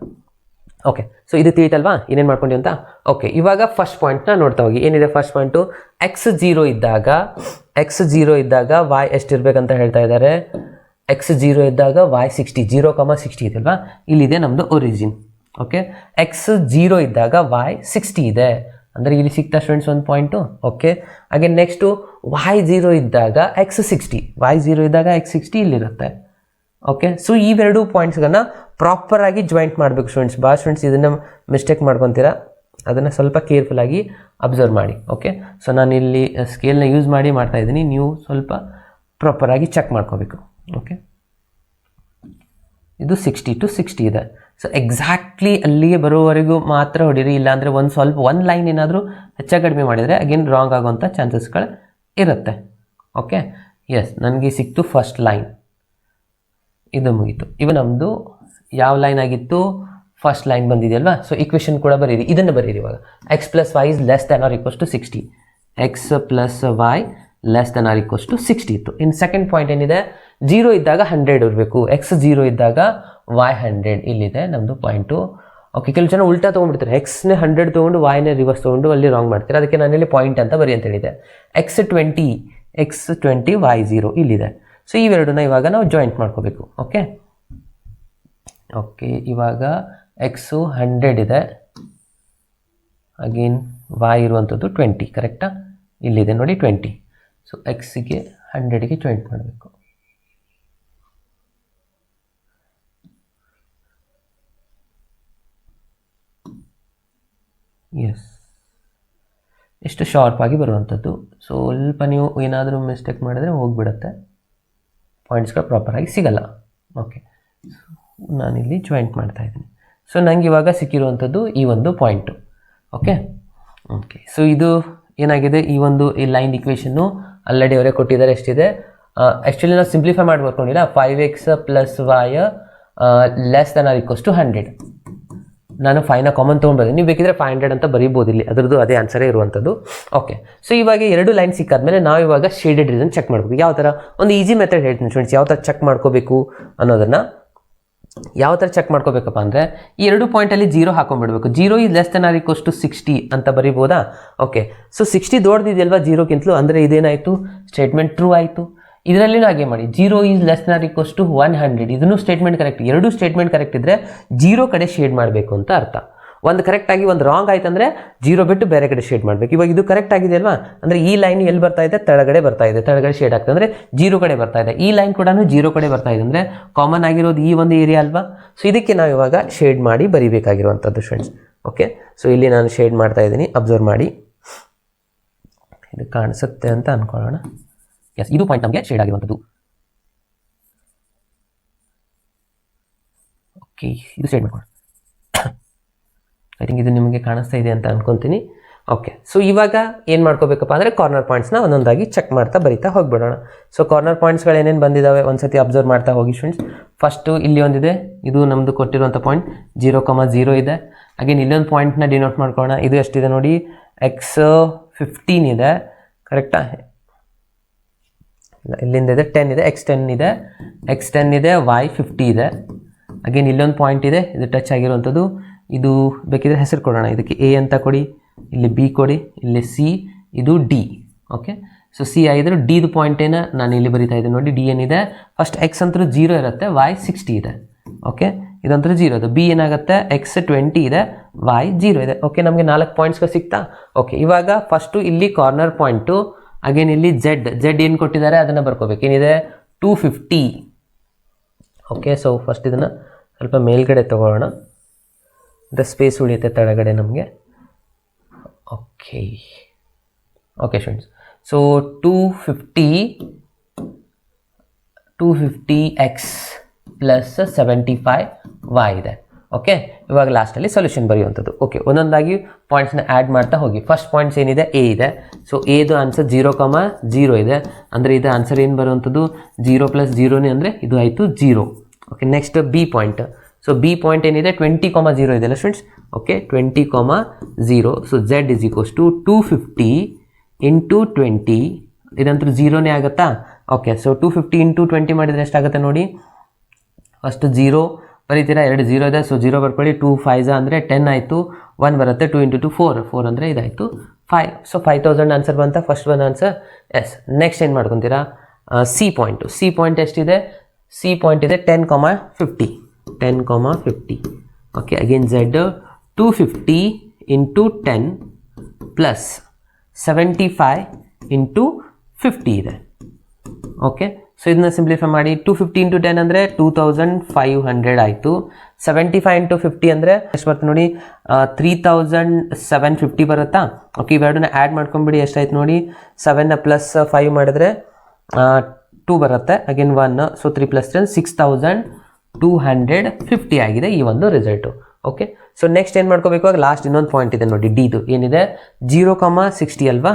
Speaker 1: ಓಕೆ, ಸೊ ಇದು ತಿಳಿತಲ್ವಾ ಏನೇನು ಮಾಡ್ಕೊಂಡಿ ಅಂತ. ಓಕೆ, ಇವಾಗ ಫಸ್ಟ್ ಪಾಯಿಂಟ್ನ ನೋಡ್ತಾ ಹೋಗಿ. ಏನಿದೆ ಫಸ್ಟ್ ಪಾಯಿಂಟು? ಎಕ್ಸ್ ಜೀರೋ ಇದ್ದಾಗ y ಎಷ್ಟಿರ್ಬೇಕಂತ ಹೇಳ್ತಾ ಇದ್ದಾರೆ. ಎಕ್ಸ್ ಜೀರೋ ಇದ್ದಾಗ y 60, 0,60 ಇದೆ ಅಲ್ವಾ, ಇಲ್ಲಿದೆ ನಮ್ಮದು ಒರಿಜಿನ್. ಓಕೆ, ಎಕ್ಸ್ ಜೀರೋ ಇದ್ದಾಗ y 60 ಇದೆ ಅಂದರೆ ಇಲ್ಲಿ ಸಿಗ್ತಾ ಸ್ಟೂಡೆಂಟ್ಸ್ ಒಂದು ಪಾಯಿಂಟು. ಓಕೆ, ಹಾಗೆ ನೆಕ್ಸ್ಟು y ಜೀರೋ ಇದ್ದಾಗ x 60, y ಜೀರೋ ಇದ್ದಾಗ x 60 ಇಲ್ಲಿರುತ್ತೆ. ಓಕೆ, ಸೊ ಇವೆರಡು ಪಾಯಿಂಟ್ಸ್ಗಳನ್ನ ಪ್ರಾಪರಾಗಿ ಜಾಯಿಂಟ್ ಮಾಡಬೇಕು ಸ್ಟೂಡೆಂಟ್ಸ್. ಭಾಳ ಸ್ಟೂಡೆಂಟ್ಸ್ ಇದನ್ನು ಮಿಸ್ಟೇಕ್ ಮಾಡ್ಕೊತೀರಾ, ಅದನ್ನು ಸ್ವಲ್ಪ ಕೇರ್ಫುಲ್ಲಾಗಿ ಅಬ್ಸರ್ವ್ ಮಾಡಿ. ಓಕೆ, ಸೊ ನಾನು ಇಲ್ಲಿ ಸ್ಕೇಲ್ನ ಯೂಸ್ ಮಾಡಿ ಮಾಡ್ತಾಯಿದ್ದೀನಿ, ನೀವು ಸ್ವಲ್ಪ ಪ್ರಾಪರಾಗಿ ಚೆಕ್ ಮಾಡ್ಕೋಬೇಕು. ಓಕೆ, ಇದು 60 to 60 ಇದೆ. ಸೊ ಎಕ್ಸಾಕ್ಟ್ಲಿ ಅಲ್ಲಿಗೆ ಬರೋವರೆಗೂ ಮಾತ್ರ ಹೊಡೀರಿ, ಇಲ್ಲಾಂದರೆ ಒಂದು ಲೈನ್ ಏನಾದರೂ ಹೆಚ್ಚು ಕಡಿಮೆ ಮಾಡಿದರೆ ಅಗೇನ್ ರಾಂಗ್ ಆಗೋವಂಥ ಚಾನ್ಸಸ್ಗಳು ಇರುತ್ತೆ. ಓಕೆ, ಎಸ್, ನನಗೆ ಸಿಕ್ತು ಫಸ್ಟ್ ಲೈನ್, ಇದು ಮುಗೀತು. ಇವು ನಮ್ಮದು ಯಾವ ಲೈನ್ ಆಗಿತ್ತು? ಫಸ್ಟ್ ಲೈನ್ ಬಂದಿದೆಯಲ್ವಾ. ಸೊ ಈಕ್ವೇಷನ್ ಕೂಡ ಬರೀರಿ, ಇದನ್ನು ಬರೀರಿ ಇವಾಗ. X plus y is less than or equals to 60, x plus y less than or equals to 60 ಇತ್ತು. ಇನ್ನು ಸೆಕೆಂಡ್ ಪಾಯಿಂಟ್ ಏನಿದೆ? ಜೀರೋ ಇದ್ದಾಗ 100 ಇರಬೇಕು, ಎಕ್ಸ್ ಜೀರೋ ಇದ್ದಾಗ y 100 ಇಲ್ಲಿದೆ ನಮ್ಮದು ಪಾಯಿಂಟು. ಓಕೆ, ಕೆಲವು ಜನ ಉಲ್ಟಾ ತೊಗೊಂಡ್ಬಿಡ್ತಾರೆ, ಎಕ್ಸ್ನೇ 100 ತೊಗೊಂಡು ವೈನೇ ರಿವರ್ಸ್ ತೊಗೊಂಡು ಅಲ್ಲಿ ರಾಂಗ್ ಮಾಡ್ತಾರೆ. ಅದಕ್ಕೆ ನಾನಿಲ್ಲಿ ಪಾಯಿಂಟ್ ಅಂತ ಬರಿ ಅಂತ ಹೇಳಿದೆ. ಎಕ್ಸ್ 20 y 0 ಇಲ್ಲಿದೆ. ಸೊ ಇವೆರಡನ್ನ ಇವಾಗ ನಾವು ಜಾಯಿಂಟ್ ಮಾಡ್ಕೋಬೇಕು. ಓಕೆ, ಇವಾಗ ಎಕ್ಸು 100 ಇದೆ, ಅಗೇನ್ y ಇರುವಂಥದ್ದು 20, ಕರೆಕ್ಟಾ? ಇಲ್ಲಿದೆ ನೋಡಿ 20. ಸೊ ಎಕ್ಸಿಗೆ 100ಗೆ ಜಾಯಿಂಟ್ ಮಾಡಬೇಕು. ಎಸ್, ಎಷ್ಟು ಶಾರ್ಪಾಗಿ ಬರುವಂಥದ್ದು. ಸ್ವಲ್ಪ ನೀವು ಏನಾದರೂ ಮಿಸ್ಟೇಕ್ ಮಾಡಿದ್ರೆ ಹೋಗಿಬಿಡುತ್ತೆ, ಪಾಯಿಂಟ್ಸ್ಗಳು ಪ್ರಾಪರಾಗಿ ಸಿಗಲ್ಲ. ಓಕೆ, ನಾನಿಲ್ಲಿ ಜಾಯಿಂಟ್ ಮಾಡ್ತಾಯಿದ್ದೀನಿ. ಸೊ ನನಗೆ ಇವಾಗ ಸಿಕ್ಕಿರುವಂಥದ್ದು ಈ ಒಂದು ಪಾಯಿಂಟು. ಓಕೆ, ಸೊ ಇದು ಏನಾಗಿದೆ? ಈ ಲೈನ್ ಇಕ್ವೇಷನ್ನು ಆಲ್ರೆಡಿ ಅವರೇ ಕೊಟ್ಟಿದ್ದಾರೆ. ಎಷ್ಟಿದೆ? ಆ್ಯಕ್ಚುಲಿ ನಾವು ಸಿಂಪ್ಲಿಫೈ ಮಾಡಿ ಬರ್ಕೊಂಡಿಲ್ಲ. 5x plus y less than or equals to 100. ನಾನು 5ನ ಕಾಮನ್ ತೊಗೊಂಡ್ಬರ್ತೀನಿ, ನೀವು ಬೇಕಿದ್ರೆ 500 ಅಂತ ಬರೀಬೋದು ಇಲ್ಲಿ, ಅದರದ್ದು ಅದೇ ಆನ್ಸರೇ ಇರುವಂಥದ್ದು. ಓಕೆ, ಸೊ ಇವಾಗ ಎರಡು ಲೈನ್ ಸಿಕ್ಕಾದ್ಮೇಲೆ ನಾವು ಇವಾಗ ಶೇಡೆಡ್ ರೀಸನ್ ಚೆಕ್ ಮಾಡಬೇಕು. ಯಾವ ಥರ? ಒಂದು ಈಸಿ ಮೆಥಡ್ ಹೇಳ್ತೀನಿ ಸ್ಟೂಡೆಂಟ್ಸ್, ಯಾವ ಥರ ಚೆಕ್ ಮಾಡ್ಕೋಬೇಕು ಅನ್ನೋದನ್ನು. ಯಾವ ಥರ ಚೆಕ್ ಮಾಡ್ಕೋಬೇಕಪ್ಪ ಅಂದರೆ, ಈ ಎರಡು ಪಾಯಿಂಟಲ್ಲಿ 0 ಹಾಕೊಂಡ್ಬಿಡ್ಬೇಕು. 0 is less than or equals to 60 ಅಂತ ಬರೀಬೋದಾ? ಓಕೆ, ಸೊ 60 ದೊಡ್ಡದಿದೆಯಲ್ವಾ 0ಗಿಂತಲೂ, ಅಂದರೆ ಇದೇನಾಯಿತು? ಸ್ಟೇಟ್ಮೆಂಟ್ ಟ್ರೂ ಆಯಿತು. ಇದರಲ್ಲಿನೂ ಹಾಗೆ ಮಾಡಿ, 0 is less than or equals to 100, ಇದನ್ನು ಸ್ಟೇಟ್ಮೆಂಟ್ ಕರೆಕ್ಟ್. ಎರಡು ಸ್ಟೇಟ್ಮೆಂಟ್ ಕರೆಕ್ಟ್ ಇದ್ದರೆ 0 ಕಡೆ ಶೇಡ್ ಮಾಡಬೇಕು ಅಂತ ಅರ್ಥ. ಒಂದು ಕರೆಕ್ಟಾಗಿ ಒಂದು ರಾಂಗ್ ಆಯ್ತಂದರೆ 0 ಬಿಟ್ಟು ಬೇರೆ ಕಡೆ ಶೇಡ್ ಮಾಡಬೇಕು. ಇವಾಗ ಇದು ಕರೆಕ್ಟ್ ಆಗಿದೆ ಅಲ್ವಾ, ಅಂದರೆ ಈ ಲೈನ್ ಎಲ್ಲಿ ಬರ್ತಾ ಇದೆ? ತೆಳಗಡೆ ಬರ್ತಾ ಇದೆ, ತೆಳಗಡೆ ಶೇಡ್ ಆಗ್ತದೆ ಅಂದರೆ 0 ಕಡೆ ಬರ್ತಾ ಇದೆ. ಈ ಲೈನ್ ಕೂಡ 0 ಕಡೆ ಬರ್ತಾ ಇದೆ ಅಂದರೆ ಕಾಮನ್ ಆಗಿರೋದು ಈ ಒಂದು ಏರಿಯಾ ಅಲ್ವಾ. ಸೊ ಇದಕ್ಕೆ ನಾವು ಇವಾಗ ಶೇಡ್ ಮಾಡಿ ಬರಿಬೇಕಾಗಿರುವಂಥದ್ದು ಫ್ರೆಂಡ್ಸ್. ಓಕೆ, ಸೊ ಇಲ್ಲಿ ನಾನು ಶೇಡ್ ಮಾಡ್ತಾ ಇದ್ದೀನಿ, ಅಬ್ಸರ್ವ್ ಮಾಡಿ. ಇದು ಕಾಣಿಸುತ್ತೆ ಅಂತ ಅಂದ್ಕೊಳ್ಳೋಣ. ಎಸ್, ಇದು ಪಾಯಿಂಟ್ ನಮಗೆ ಶೇಡ್ ಆಗಿರುವಂಥದ್ದು. ಓಕೆ, ಇದು ಶೇಡ್ ಮಾಡ್ಕೊಳ್ಳೋಣ. ಐ ಥಿಂಕ್ ಇದು ನಿಮಗೆ ಕಾಣಿಸ್ತಾ ಇದೆ ಅಂತ ಅನ್ಕೊತೀನಿ. ಓಕೆ, ಸೊ ಇವಾಗ ಏನು ಮಾಡ್ಕೋಬೇಕಪ್ಪ ಅಂದರೆ ಕಾರ್ನರ್ ಪಾಯಿಂಟ್ಸ್ನ ಒಂದೊಂದಾಗಿ ಚೆಕ್ ಮಾಡ್ತಾ ಬರಿತಾ ಹೋಗ್ಬಿಡೋಣ. ಸೊ ಕಾರ್ನರ್ ಪಾಯಿಂಟ್ಸ್ಗಳು ಏನೇನು ಬಂದಿದ್ದಾವೆ ಒಂದ್ಸತಿ ಅಬ್ಸರ್ವ್ ಮಾಡ್ತಾ ಹೋಗಿ ಸ್ಟೂಡೆಂಟ್ಸ್. ಫಸ್ಟು ಇಲ್ಲಿ ಒಂದಿದೆ, ಇದು ನಮ್ಮದು ಕೊಟ್ಟಿರುವಂಥ ಪಾಯಿಂಟ್ 0,0 ಇದೆ. ಅಗೇನ್ ಇಲ್ಲೊಂದು ಪಾಯಿಂಟ್ನ ಡಿನೋಟ್ ಮಾಡ್ಕೊಳ್ಳೋಣ. ಇದು ಎಷ್ಟಿದೆ ನೋಡಿ? ಎಕ್ಸ್ 15 ಇದೆ, ಕರೆಕ್ಟಾ? ಇಲ್ಲಿಂದ ಇದೆ 10 ಇದೆ, x10 ಇದೆ, y 50 ಇದೆ. ಅಗೇನ್ ಇಲ್ಲೊಂದು ಪಾಯಿಂಟ್ ಇದೆ, ಇದು ಟಚ್ ಆಗಿರುವಂಥದ್ದು. ಇದು ಬೇಕಿದ್ರೆ ಹೆಸರು ಕೊಡೋಣ, ಇದಕ್ಕೆ ಎ ಅಂತ ಕೊಡಿ, ಇಲ್ಲಿ ಬಿ ಕೊಡಿ, ಇಲ್ಲಿ ಸಿ, ಇದು ಡಿ. ಓಕೆ, ಸೊ ಸಿ ಆಗಿದ್ರೆ ಡಿದು ಪಾಯಿಂಟೇನ ನಾನು ಇಲ್ಲಿ ಬರಿತಾ ಇದ್ದೀನಿ ನೋಡಿ. ಡಿ ಏನಿದೆ? ಫಸ್ಟ್ ಎಕ್ಸ್ ಅಂತೂ 0 ಇರುತ್ತೆ, y 60 ಇದೆ. ಓಕೆ, ಇದಂತೂ 0 ಇದೆ. ಬಿ ಏನಾಗುತ್ತೆ? ಎಕ್ಸ್ 20 ಇದೆ, y 0 ಇದೆ. ಓಕೆ, ನಮಗೆ 4 ಪಾಯಿಂಟ್ಸ್ಗಳು ಸಿಗ್ತಾ? ಓಕೆ, ಇವಾಗ ಫಸ್ಟು ಇಲ್ಲಿ ಕಾರ್ನರ್ ಪಾಯಿಂಟು, ಅಗೇನ್ ಇಲ್ಲಿ ಝೆಡ್ ಏನು ಕೊಟ್ಟಿದ್ದಾರೆ ಅದನ್ನು ಬರ್ಕೋಬೇಕು. ಏನಿದೆ? 250. ಓಕೆ, ಸೊ ಫಸ್ಟ್ ಇದನ್ನು ಸ್ವಲ್ಪ ಮೇಲ್ಗಡೆ ತೊಗೊಳ್ಳೋಣ, ದ ಸ್ಪೇಸ್ ಉಳಿಯುತ್ತೆ ತೆಳಗಡೆ ನಮಗೆ. Okay students, so 250x plus 75y ಇದೆ. ಓಕೆ, ಇವಾಗ ಲಾಸ್ಟಲ್ಲಿ ಸೊಲ್ಯೂಷನ್ ಬರೆಯುವಂಥದ್ದು. ಓಕೆ, ಒಂದೊಂದಾಗಿ ಪಾಯಿಂಟ್ಸ್ನ ಆ್ಯಡ್ ಮಾಡ್ತಾ ಹೋಗಿ. ಫಸ್ಟ್ ಪಾಯಿಂಟ್ಸ್ ಏನಿದೆ? ಎ ಇದೆ. ಸೊ ಎದು ಆನ್ಸರ್ 0,0 ಇದೆ, ಅಂದರೆ ಇದು ಆನ್ಸರ್ ಏನು ಬರುವಂಥದ್ದು? 0 + 0 ಅಂದರೆ ಇದು ಆಯಿತು 0. Okay, next B point. So B point ಏನಿದೆ? 20,0 ಇದೆಯಲ್ಲ ಸ್ಟೂಡೆಂಟ್ಸ್. ಓಕೆ, 20,0. So z = 250 × 20. ಇದಂತೂ 0ನೇ ಆಗುತ್ತಾ? ಓಕೆ, ಸೊ 250 ಇಂಟು 20 ಮಾಡಿದರೆ ಎಷ್ಟಾಗುತ್ತೆ ನೋಡಿ. ಫಸ್ಟ್ 0 ಬರೀತೀರಾ, 2 0 ಇದೆ, ಸೊ 0 ಬರ್ಕೊಳ್ಳಿ. 2 5 ಅಂದರೆ 10 ಆಯಿತು, 1 ಬರುತ್ತೆ. 2 ಇಂಟು 2 4 ಅಂದರೆ ಇದಾಯಿತು 5. ಸೊ 5000 ಆನ್ಸರ್ ಬಂತ, first one answer. Yes, next ಏನು ಮಾಡ್ಕೊತೀರಾ, ಸಿ ಪಾಯಿಂಟ್ ಎಷ್ಟಿದೆ, ಸಿ ಪಾಯಿಂಟ್ ಇದೆ 10,50. Okay, again Z 250 into 10 plus 75 into 50 ಇದೆ. ಓಕೆ, ಸೊ ಇದನ್ನ ಸಿಂಪ್ಲಿಫೈ ಮಾಡಿ. 250 ಇಂಟು 10 ಅಂದರೆ 2500 ಆಯಿತು. 75 ಇಂಟು 50 ಅಂದರೆ ಎಷ್ಟು ಬರುತ್ತೆ ನೋಡಿ, 3750 ಬರುತ್ತಾ. ಓಕೆ, ಇವೆರಡನ್ನ ಆ್ಯಡ್ ಮಾಡ್ಕೊಂಬಿಡಿ, ಎಷ್ಟಾಯ್ತು ನೋಡಿ. 7 ಪ್ಲಸ್ 5 ಮಾಡಿದ್ರೆ 2 ಬರುತ್ತೆ, ಅಗೇನ್ 1, ಸೊ 3 ಪ್ಲಸ್ 10 6250 ಆಗಿದೆ ಈ ಒಂದು ರಿಸಲ್ಟು. ಓಕೆ, ಸೊ ನೆಕ್ಸ್ಟ್ ಏನು ಮಾಡ್ಕೋಬೇಕು, ಲಾಸ್ಟ್ ಇನ್ನೊಂದು ಪಾಯಿಂಟ್ ಇದೆ ನೋಡಿ, ಡಿದು ಏನಿದೆ 0,60 ಅಲ್ವಾ,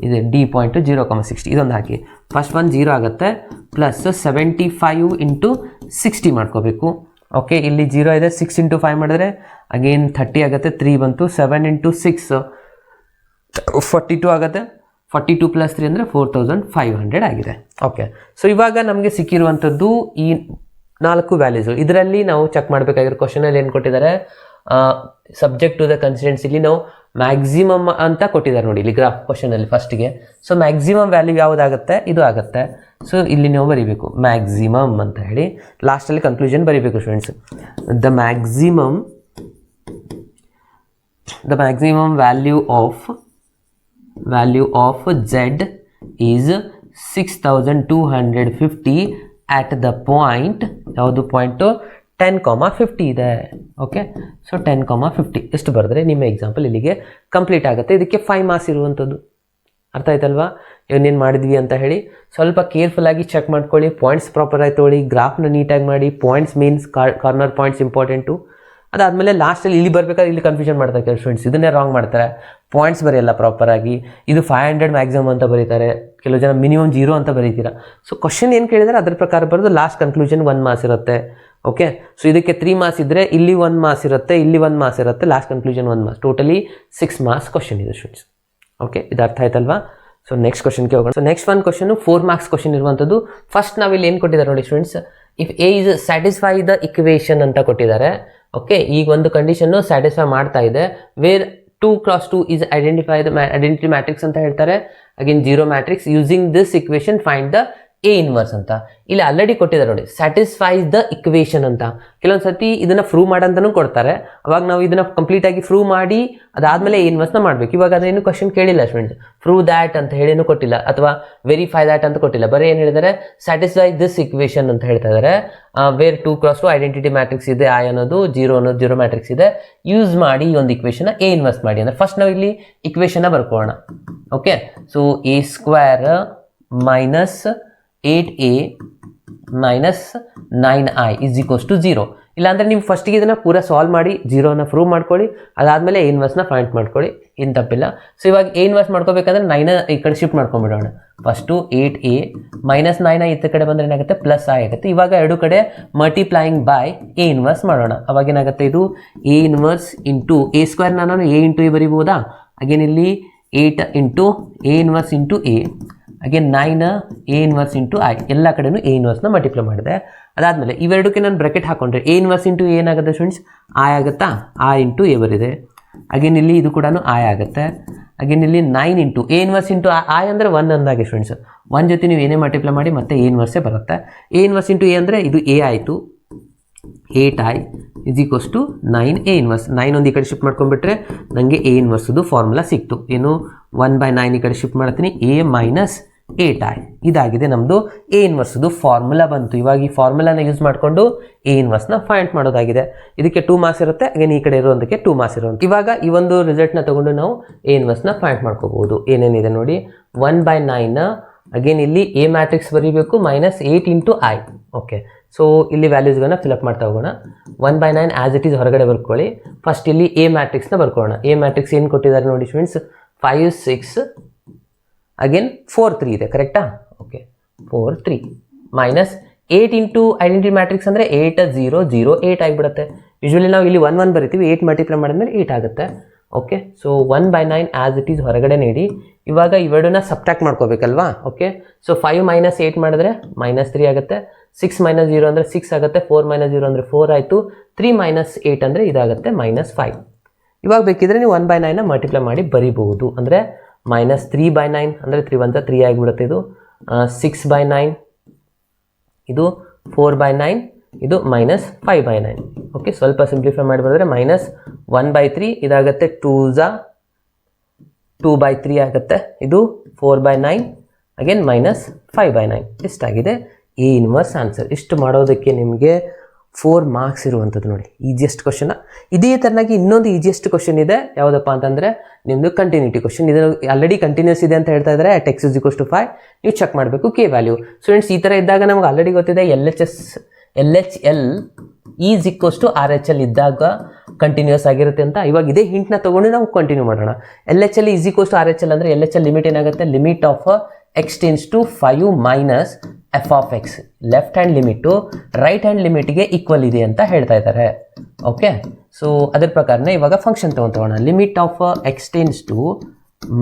Speaker 1: ಇದೆ ಡಿ ಪಾಯಿಂಟು 0,60. ಇದೊಂದು ಹಾಕಿ, ಫಸ್ಟ್ ಒನ್ 0 ಆಗುತ್ತೆ, ಪ್ಲಸ್ 75 ಇಂಟು 60 ಮಾಡ್ಕೋಬೇಕು. ಓಕೆ, ಇಲ್ಲಿ 0 ಇದೆ, 6 ಇಂಟು 5 ಮಾಡಿದ್ರೆ ಅಗೇನ್ 30 ಆಗುತ್ತೆ, 3 ಬಂತು. 7 ಇಂಟು 6 42 ಆಗುತ್ತೆ, 42 ಪ್ಲಸ್ 3 ಅಂದರೆ 4500 ಆಗಿದೆ. ಓಕೆ, ಸೊ ಇವಾಗ ನಮಗೆ ಸಿಕ್ಕಿರುವಂಥದ್ದು ಈ 4 ವ್ಯಾಲ್ಯೂಸು. ಇದರಲ್ಲಿ ನಾವು ಚೆಕ್ ಮಾಡಬೇಕಾಗಿರೋ ಕ್ವಶನಲ್ಲಿ ಏನು ಕೊಟ್ಟಿದ್ದಾರೆ, ಸಬ್ಜೆಕ್ಟ್ ಟು ದ ಕನ್ಸಿಸ್ಟೆನ್ಸಿಲಿ ನಾವು ಮ್ಯಾಕ್ಸಿಮಮ್ ಅಂತ ಕೊಟ್ಟಿದ್ದಾರೆ ನೋಡಿ ಇಲ್ಲಿ ಗ್ರಾಫ್ ಕ್ವಶನಲ್ಲಿ ಫಸ್ಟಿಗೆ. ಸೊ ಮ್ಯಾಕ್ಸಿಮಮ್ ವ್ಯಾಲ್ಯೂ ಯಾವುದಾಗುತ್ತೆ, ಇದು ಆಗುತ್ತೆ. ಸೊ ಇಲ್ಲಿ ನಾವು ಬರೀಬೇಕು ಮ್ಯಾಕ್ಸಿಮಮ್ ಅಂತ ಹೇಳಿ, ಲಾಸ್ಟಲ್ಲಿ ಕನ್ಕ್ಲೂಷನ್ ಬರೀಬೇಕು students. The maximum value of Z is 6250 at the point, ಯಾವುದು ಪಾಯಿಂಟು 10,50 ಇದೆ. ಓಕೆ, ಸೊ 10,50 ಎಷ್ಟು ಬರೆದ್ರೆ ನಿಮ್ಮ ಎಕ್ಸಾಂಪಲ್ ಇಲ್ಲಿಗೆ ಕಂಪ್ಲೀಟ್ ಆಗುತ್ತೆ. ಇದಕ್ಕೆ 5 ಮಾರ್ಕ್ಸ್ ಇರುವಂಥದ್ದು. ಅರ್ಥ ಆಯ್ತಲ್ವಾ ಇವನ್ನೇನು ಮಾಡಿದ್ವಿ ಅಂತ ಹೇಳಿ. ಸ್ವಲ್ಪ ಕೇರ್ಫುಲ್ಲಾಗಿ ಚೆಕ್ ಮಾಡ್ಕೊಳ್ಳಿ, ಪಾಯಿಂಟ್ಸ್ ಪ್ರಾಪರಾಗಿ ತೊಗೊಳ್ಳಿ, ಗ್ರಾಫ್ನ ನೀಟಾಗಿ ಮಾಡಿ. Points means corner points important. ಅದಾದಮೇಲೆ ಲಾಸ್ಟಲ್ಲಿ ಇಲ್ಲಿ ಬರಬೇಕಾದ್ರೆ ಇಲ್ಲಿ ಕನ್ಫ್ಯೂಷನ್ ಮಾಡ್ತಾರೆ ಕೆಲವು ಸ್ಟೂಡೆಂಟ್ಸ್, ಇದನ್ನೇ ರಾಂಗ್ ಮಾಡ್ತಾರೆ, ಪಾಯಿಂಟ್ಸ್ ಬರೆಯಲ್ಲ ಪ್ರಾಪರಾಗಿ. ಇದು 500 ಮ್ಯಾಕ್ಸಿಮಮ್ ಅಂತ ಬರೀತಾರೆ, ಕೆಲವು ಜನ ಮಿನಿಮಮ್ 0 ಅಂತ ಬರೀತೀರಾ. ಸೊ ಕ್ವಶನ್ ಏನು ಕೇಳಿದರೆ ಅದ್ರ ಪ್ರಕಾರ ಬರೋದು, ಲಾಸ್ಟ್ ಕನ್ಕ್ಲೂಷನ್ 1 ಮಾರ್ಕ್ಸ್ ಇರುತ್ತೆ. ಓಕೆ, ಸೊ ಇದಕ್ಕೆ 3 ಮಾರ್ಕ್ಸ್ ಇದ್ದರೆ ಇಲ್ಲಿ 1 ಮಾರ್ಕ್ಸ್ ಇರುತ್ತೆ, ಇಲ್ಲಿ 1 ಮಾರ್ಕ್ಸ್ ಇರುತ್ತೆ, last conclusion 1 marks, totally 6 marks question ಇದೆ ಸ್ಟೂಡೆಂಟ್ಸ್. ಓಕೆ, ಇದು ಅರ್ಥ ಆಯ್ತಲ್ವಾ. ಸೊ ನೆಕ್ಸ್ಟ್ ಕ್ವಶನ್ಗೆ ಹೋಗೋಣ. ಸೊ ನೆಕ್ಸ್ಟ್ ಒಂದು ಕ್ವಶನ್ 4 ಮಾರ್ಕ್ಸ್ ಕ್ವಶನ್ ಇರುವಂಥದ್ದು. ಫಸ್ಟ್ ನಾವಿಲ್ಲಿ ಏನು ಕೊಟ್ಟಿದ್ದಾರೆ ನೋಡಿ students, if A is satisfy the equation ಅಂತ ಕೊಟ್ಟಿದ್ದಾರೆ. ಓಕೆ, ಈಗ ಒಂದು ಕಂಡೀಷನ್ನು ಸ್ಯಾಟಿಸ್ಫೈ ಮಾಡ್ತಾ ಇದೆ, wear 2x2 is identity matrix ಅಂತ ಹೇಳ್ತಾರೆ. Again 0 matrix using this equation find the A inverse ಅಂತ. ಇಲ್ಲಿ ಆಲ್ರೆಡಿ ಕೊಟ್ಟಿದ್ದಾರೆ ನೋಡಿ, ಸ್ಯಾಟಿಸ್ಫೈಸ್ ದ ಇಕ್ವೇಷನ್ ಅಂತ. ಕೆಲವೊಂದು ಸತಿ ಇದನ್ನ ಪ್ರೂವ್ ಮಾಡಂತನೂ ಕೊಡ್ತಾರೆ, ಅವಾಗ ನಾವು ಇದನ್ನ ಕಂಪ್ಲೀಟ್ ಆಗಿ ಪ್ರೂವ್ ಮಾಡಿ ಅದಾದ್ಮೇಲೆ ಎ ಇನ್ವರ್ಸ್ನ ಮಾಡಬೇಕು. ಇವಾಗ ಅದೇನು ಕ್ವಶನ್ ಕೇಳಿಲ್ಲ ಸ್ಟೂಡೆಂಟ್ಸ್, ಪ್ರೂವ್ ದ್ಯಾಟ್ ಅಂತ ಹೇಳಿನೂ ಕೊಟ್ಟಿಲ್ಲ, ಅಥವಾ ವೆರಿಫೈ ದ್ಯಾಟ್ ಅಂತ ಕೊಟ್ಟಿಲ್ಲ. ಬರೀ ಏನು ಹೇಳಿದ್ದಾರೆ, ಸ್ಯಾಟಿಸ್ಫೈ ದಿಸ್ ಇಕ್ವೇಷನ್ ಅಂತ ಹೇಳ್ತಾ ಇದ್ದಾರೆ. ವೇರ್ 2x2 ಐಡೆಂಟಿಟಿ ಮ್ಯಾಟ್ರಿಕ್ಸ್ ಇದೆ, ಐ ಅನ್ನೋದು 0 ಅನ್ನೋದು 0 ಮ್ಯಾಟ್ರಿಕ್ಸ್ ಇದೆ, ಯೂಸ್ ಮಾಡಿ ಈ ಒಂದು ಇಕ್ವೇಷನ್ ಎ ಇನ್ವರ್ಸ್ ಮಾಡಿ ಅಂದರೆ ಫಸ್ಟ್ ನಾವು ಇಲ್ಲಿ ಇಕ್ವೇಷನ್ನ ಬರ್ಕೊಳ್ಳೋಣ. Okay, so a² minus 8a minus 9i is equals to 0. ಇಲ್ಲಾಂದರೆ ನೀವು ಫಸ್ಟಿಗೆ ಇದನ್ನು ಪೂರ ಸಾಲ್ವ್ ಮಾಡಿ 0ನ ಪ್ರೂವ್ ಮಾಡ್ಕೊಳ್ಳಿ, ಅದಾದಮೇಲೆ ಎ ಇನ್ವರ್ಸ್ನ ಫೈಂಡ್ ಮಾಡ್ಕೊಳ್ಳಿ, ಏನು ತಪ್ಪಿಲ್ಲ. ಸೊ ಇವಾಗ ಎ ಇನ್ವರ್ಸ್ ಮಾಡ್ಕೋಬೇಕಂದ್ರೆ 9 ಈ ಕಡೆ shift ಮಾಡ್ಕೊಂಡ್ಬಿಡೋಣ. First 8a minus 9i ಇತ್ತ ಕಡೆ ಬಂದರೆ ಏನಾಗುತ್ತೆ, ಪ್ಲಸ್ i ಆಗುತ್ತೆ. ಇವಾಗ ಎರಡು ಕಡೆ ಮಲ್ಟಿಪ್ಲೈಯಿಂಗ್ ಬೈ ಎ ಇನ್ವರ್ಸ್ ಮಾಡೋಣ. ಅವಾಗ ಏನಾಗುತ್ತೆ, ಇದು ಎ ಇನ್ವರ್ಸ್ ಇಂಟು a² ನಾನು a ಇಂಟು ಎ ಬರಿಬೋದಾ. ಅಗೇನ್ ಇಲ್ಲಿ 8 into A inverse into A, again 9 A inverse into I, ಎಲ್ಲ ಕಡೆನೂ ಎ ಇನ್ವರ್ಸ್ನ ಮಲ್ಟಿಪ್ಲೈ ಮಾಡಿದೆ. ಅದಾದಮೇಲೆ ಇವೆರಡಕ್ಕೆ ನಾನು ಬ್ರಾಕೆಟ್ ಹಾಕೊಂಡ್ರೆ ಎ ಇನ್ವರ್ಸ್ ಇಂಟು ಏನಾಗುತ್ತೆ ಸ್ಟೂಡೆಂಟ್ಸ್, ಐ ಆಗುತ್ತಾ, ಐ ಇಂಟು ಎ ಬರಿದೆ. ಅಗೇನ್ ಇಲ್ಲಿ ಇದು ಕೂಡ ಐ ಆಗುತ್ತೆ. ಅಗೇನ್ ಇಲ್ಲಿ 9 into A inverse into I ಅಂದರೆ 1 ಅಂದಾಗೆ ಸ್ಟೂಡೆಂಟ್ಸ್, 1 ಜೊತೆ ನೀವು ಏನೇ ಮಲ್ಟಿಪ್ಲೈ ಮಾಡಿ ಮತ್ತೆ ಎ ಇನ್ವರ್ಸೇ ಬರುತ್ತೆ. ಎ ಇನ್ವರ್ಸ್ ಇಂಟು ಎ ಅಂದರೆ ಇದು ಎ ಆಯಿತು, 8i is equals to 9 A inverse. 9 ಒಂದು ಈ ಕಡೆ ಶಿಫ್ಟ್ ಮಾಡ್ಕೊಂಡ್ಬಿಟ್ರೆ ನನಗೆ ಎ ಇನ್ವರ್ಸ್ದು ಫಾರ್ಮುಲಾ ಸಿಕ್ತು. ಏನು 1/9 ಈ ಕಡೆ ಶಿಫ್ಟ್ ಮಾಡ್ತೀನಿ, ಎ ಮೈನಸ್ 8i ಇದಾಗಿದೆ ನಮ್ಮದು ಎ ಇನ್ವರ್ಸ್ದು ಫಾರ್ಮುಲಾ ಬಂತು. ಇವಾಗ ಈ ಫಾರ್ಮುಲಾನ ಯೂಸ್ ಮಾಡಿಕೊಂಡು ಎ ಇನ್ವರ್ಸ್ನ ಫೈಂಡ್ ಮಾಡೋದಾಗಿದೆ. ಇದಕ್ಕೆ 2 ಮಾರ್ಕ್ಸ್ ಇರುತ್ತೆ, ಅಗೇನ್ ಈ ಕಡೆ ಇರೋದಕ್ಕೆ 2 ಮಾರ್ಕ್ಸ್ ಇರುತ್ತೆ. ಇವಾಗ ಈ ಒಂದು ರಿಸಲ್ಟ್ನ ತಗೊಂಡು ನಾವು ಎ ಇನ್ವರ್ಸ್ನ ಫೈಂಡ್ ಮಾಡ್ಕೋಬಹುದು. ಏನೇನಿದೆ ನೋಡಿ, 1/9 ಅಗೇನ್ ಇಲ್ಲಿ ಎ ಮ್ಯಾಟ್ರಿಕ್ಸ್ ಬರೀಬೇಕು, minus 8 into I. Okay, so ಇಲ್ಲಿ ವ್ಯಾಲ್ಯೂಸ್ಗಳನ್ನ ಫಿಲಪ್ ಮಾಡ್ತಾ ಹೋಗೋಣ. 1/9 ಆ್ಯಸ್ ಇಟ್ ಈಸ್ ಹೊರಗಡೆ ಬರ್ಕೊಳ್ಳಿ. ಫಸ್ಟ್ ಇಲ್ಲಿ ಎ ಮ್ಯಾಟ್ರಿಕ್ಸ್ನ ಬರ್ಕೊಳ್ಳೋಣ. ಎ ಮ್ಯಾಟ್ರಿಕ್ಸ್ ಏನು ಕೊಟ್ಟಿದ್ದಾರೆ ನೋಡಿ ಸ್ಟೂಡೆಂಟ್ಸ್, 5 6 ಅಗೇನ್ 4 3 ಇದೆ, ಕರೆಕ್ಟಾ. Okay, 4 3 minus 8 into identity matrix ಅಂದರೆ 8 0 0 8 ಆಗಿಬಿಡುತ್ತೆ. ಯೂಶ್ವಲಿ ನಾವು ಇಲ್ಲಿ 1 1 ಬರಿತೀವಿ, 8 ಮಲ್ಟಿಪ್ಲೈ ಮಾಡಿದ್ಮೇಲೆ 8 ಆಗುತ್ತೆ. Okay. So 1/9 as it is ಹೊರಗಡೆ ನೀಡಿ ಇವಾಗ ಇವೆರಡನ್ನ ಸಬ್ಟ್ರಾಕ್ಟ್ ಮಾಡ್ಕೋಬೇಕಲ್ವಾ. ಓಕೆ. ಸೊ 5 - 8 ಮಾಡಿದ್ರೆ -3 ಆಗುತ್ತೆ. 6 - 0 ಅಂದರೆ 6 ಆಗುತ್ತೆ. 4 - 0 ಅಂದರೆ 4 ಆಯಿತು. 3 - 8 ಅಂದರೆ ಇದಾಗುತ್ತೆ -5. ಇವಾಗ ಬೇಕಿದ್ರೆ ನೀವು 1/9ನ ಮಲ್ಟಿಪ್ಲೈ ಮಾಡಿ ಬರಿಬಹುದು. ಅಂದರೆ -3/9 ಅಂದರೆ 3 1 3 ಆಗಿಬಿಡುತ್ತೆ. ಇದು 6/9, ಇದು 4/9, ಇದು -5/9. ಓಕೆ. ಸ್ವಲ್ಪ ಸಿಂಪ್ಲಿಫೈ ಮಾಡಿ ಬರೆದ್ರೆ -1/3 ಇದಾಗುತ್ತೆ. 2/3 ಆಗುತ್ತೆ. ಇದು 4/9 ಅಗೇನ್ -5/9 ಇಷ್ಟಾಗಿದೆ ಎ ಇನ್ವರ್ಸ್ ಆನ್ಸರ್. ಇಷ್ಟು ಮಾಡೋದಕ್ಕೆ ನಿಮಗೆ 4 ಮಾರ್ಕ್ಸ್ ಇರುವಂಥದ್ದು ನೋಡಿ. Easiest question. ಇದೇ ಥರನಾಗಿ ಇನ್ನೊಂದು ಈಸಿಯೆಸ್ಟ್ ಕ್ವಶನ್ ಇದೆ. ಯಾವುದಪ್ಪ ಅಂತಂದರೆ ನಿಮ್ಮದು ಕಂಟಿನ್ಯೂಟಿ ಕ್ವಶನ್. ಇದು ಆಲ್ರೆಡಿ ಕಂಟಿನ್ಯೂಸ್ ಇದೆ ಅಂತ ಹೇಳ್ತಾ ಇದ್ದಾರೆ. at x = 5 ನೀವು ಚೆಕ್ ಮಾಡಬೇಕು ಕೆ ವ್ಯಾಲ್ಯೂ. ಸ್ಟೂಡೆಂಟ್ಸ್ ಈ ಥರ ಇದ್ದಾಗ ನಮ್ಗೆ ಆಲ್ರೆಡಿ ಗೊತ್ತಿದೆ LHL is equals to RHL ಇದ್ದಾಗ ಕಂಟಿನ್ಯೂಸ್ ಆಗಿರುತ್ತೆ ಅಂತ. ಇವಾಗ ಇದೇ ಹಿಂಟ್ನ ತೊಗೊಂಡು ನಾವು ಕಂಟಿನ್ಯೂ ಮಾಡೋಣ. LHL is equals to RHL ಅಂದರೆ LHL ಲಿಮಿಟ್ ಏನಾಗುತ್ತೆ, limit of x → 5 minus f of x. Left hand limit right hand ಲಿಮಿಟ್ಗೆ ಈಕ್ವಲ್ ಇದೆ ಅಂತ ಹೇಳ್ತಾ ಇದ್ದಾರೆ. ಓಕೆ. ಸೊ ಅದ್ರ ಪ್ರಕಾರನೇ ಇವಾಗ ಫಂಕ್ಷನ್ ತೊಗೊಳ್ಳೋಣ. Limit of x →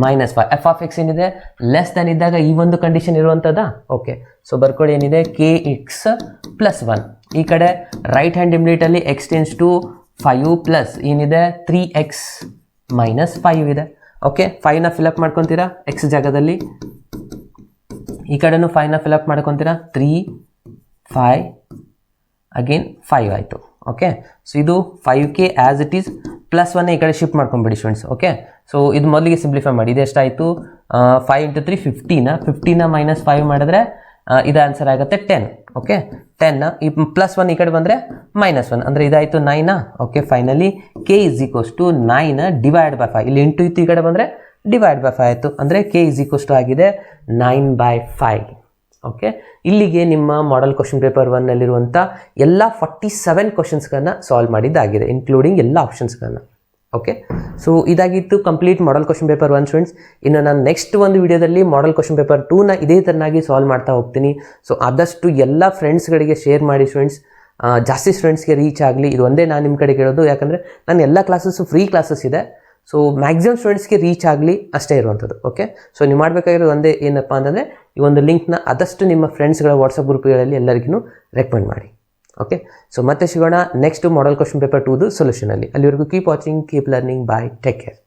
Speaker 1: -5 f of X ಏನಿದೆ ಲೆಸ್ ದನ್ ಇದ್ದಾಗ ಈ ಒಂದು ಕಂಡೀಷನ್ ಇರುವಂಥದ್ದಾ. ಓಕೆ. ಸೊ ಬರ್ಕೊಳ್ಳಿ ಏನಿದೆ kx + 1. ಈ ಕಡೆ ರೈಟ್ ಹ್ಯಾಂಡ್ ಲಿಮಿಟಲ್ಲಿ x → 5 ಪ್ಲಸ್ ಏನಿದೆ 3x - 5 ಇದೆ. ಓಕೆ. 5ನ ಫಿಲಪ್ ಮಾಡ್ಕೊತೀರಾ ಎಕ್ಸ್ ಜಾಗದಲ್ಲಿ. ಈ ಕಡೆನೂ 5ನ ಫಿಲಪ್ ಮಾಡ್ಕೊತೀರಾ. 3 5 ಅಗೇನ್ 5 ಆಯಿತು. ಓಕೆ. ಸೊ ಇದು 5k ಆ್ಯಸ್ ಇಟ್ ಈಸ್ +1 ಈ ಕಡೆ ಶಿಫ್ಟ್ ಮಾಡ್ಕೊಂಬಿಡಿ ಸ್ಟೂಡೆಂಟ್ಸ್. ಓಕೆ. ಸೊ ಇದು ಮೊದಲಿಗೆ ಸಿಂಪ್ಲಿಫೈ ಮಾಡಿ. ಇದು ಎಷ್ಟಾಯಿತು 5 × 3 15 -5 ಮಾಡಿದ್ರೆ ಇದು ಆನ್ಸರ್ ಆಗುತ್ತೆ 10. ಓಕೆ. 10 ಈ +1 ಈ ಕಡೆ ಬಂದರೆ -1 ಅಂದರೆ ಇದಾಯಿತು 9. ಓಕೆ. Finally k = 9 / 5. ಇಲ್ಲಿ ಇಂಟು ಇತ್ತು, ಈ ಕಡೆ ಬಂದರೆ / 5 ಆಯಿತು. ಅಂದರೆ k = ಆಗಿದೆ 9/5. ಓಕೆ. ಇಲ್ಲಿಗೆ ನಿಮ್ಮ ಮಾಡೆಲ್ ಕ್ವಶನ್ ಪೇಪರ್ 1ನಲ್ಲಿರುವಂಥ ಎಲ್ಲ 47 ಕ್ವಶನ್ಸ್ಗಳನ್ನ ಸಾಲ್ವ್ ಮಾಡಿದ್ದಾಗಿದೆ, ಇನ್ಕ್ಲೂಡಿಂಗ್ ಎಲ್ಲ ಆಪ್ಷನ್ಸ್ಗಳನ್ನ. ಓಕೆ. ಸೊ ಇದಾಗಿತ್ತು complete model question paper 1 students. ಇನ್ನು ನಾನು ನೆಕ್ಸ್ಟ್ ಒಂದು ವಿಡಿಯೋದಲ್ಲಿ ಮಾಡೆಲ್ ಕ್ವಶನ್ ಪೇಪರ್ 2ನ ಇದೇ ಥರನಾಗಿ ಸಾಲ್ವ್ ಮಾಡ್ತಾ ಹೋಗ್ತೀನಿ. ಸೊ ಆದಷ್ಟು ಎಲ್ಲ ಫ್ರೆಂಡ್ಸ್ಗಳಿಗೆ ಶೇರ್ ಮಾಡಿ ಸ್ಟೂಡೆಂಟ್ಸ್. ಜಾಸ್ತಿ ಸ್ಟೂಡೆಂಟ್ಸ್ಗೆ ರೀಚ್ ಆಗಲಿ. ಇದು ಒಂದೇ ನಾನು ನಿಮ್ಮ ಕಡೆ ಕೇಳೋದು, ಯಾಕಂದರೆ ನನ್ನ ಎಲ್ಲ ಕ್ಲಾಸಸ್ಸು ಫ್ರೀ ಕ್ಲಾಸಸ್ ಇದೆ. ಸೊ ಮ್ಯಾಕ್ಸಿಮಮ್ ಸ್ಟೂಡೆಂಟ್ಸ್ಗೆ ರೀಚ್ ಆಗಲಿ ಅಷ್ಟೇ ಇರುವಂಥದ್ದು. ಓಕೆ. ಸೊ ನೀವು ಮಾಡಬೇಕಾಗಿರೋದು ಒಂದೇ ಏನಪ್ಪ ಅಂತಂದರೆ ಈ ಒಂದು ಲಿಂಕ್ನ ಆದಷ್ಟು ನಿಮ್ಮ ಫ್ರೆಂಡ್ಸ್ಗಳ ವಾಟ್ಸಪ್ ಗ್ರೂಪ್ಗಳಲ್ಲಿ ಎಲ್ಲರಿಗೂ ರೆಕಮೆಂಡ್ ಮಾಡಿ. ಓಕೆ. ಸೊ ಮತ್ತೆ ಸಿಗೋಣ ನೆಕ್ಸ್ಟ್ ಮಾಡೆಲ್ ಕ್ವಶನ್ ಪೇಪರ್ 2ದು ಸೊಲ್ಯೂಷನಲ್ಲಿ. ಅಲ್ಲಿವರೆಗೂ ಕೀಪ್ ವಾಚಿಂಗ್, ಕೀಪ್ ಲರ್ನಿಂಗ್. ಬಾಯ್, ಟೇಕ್ ಕೇರ್.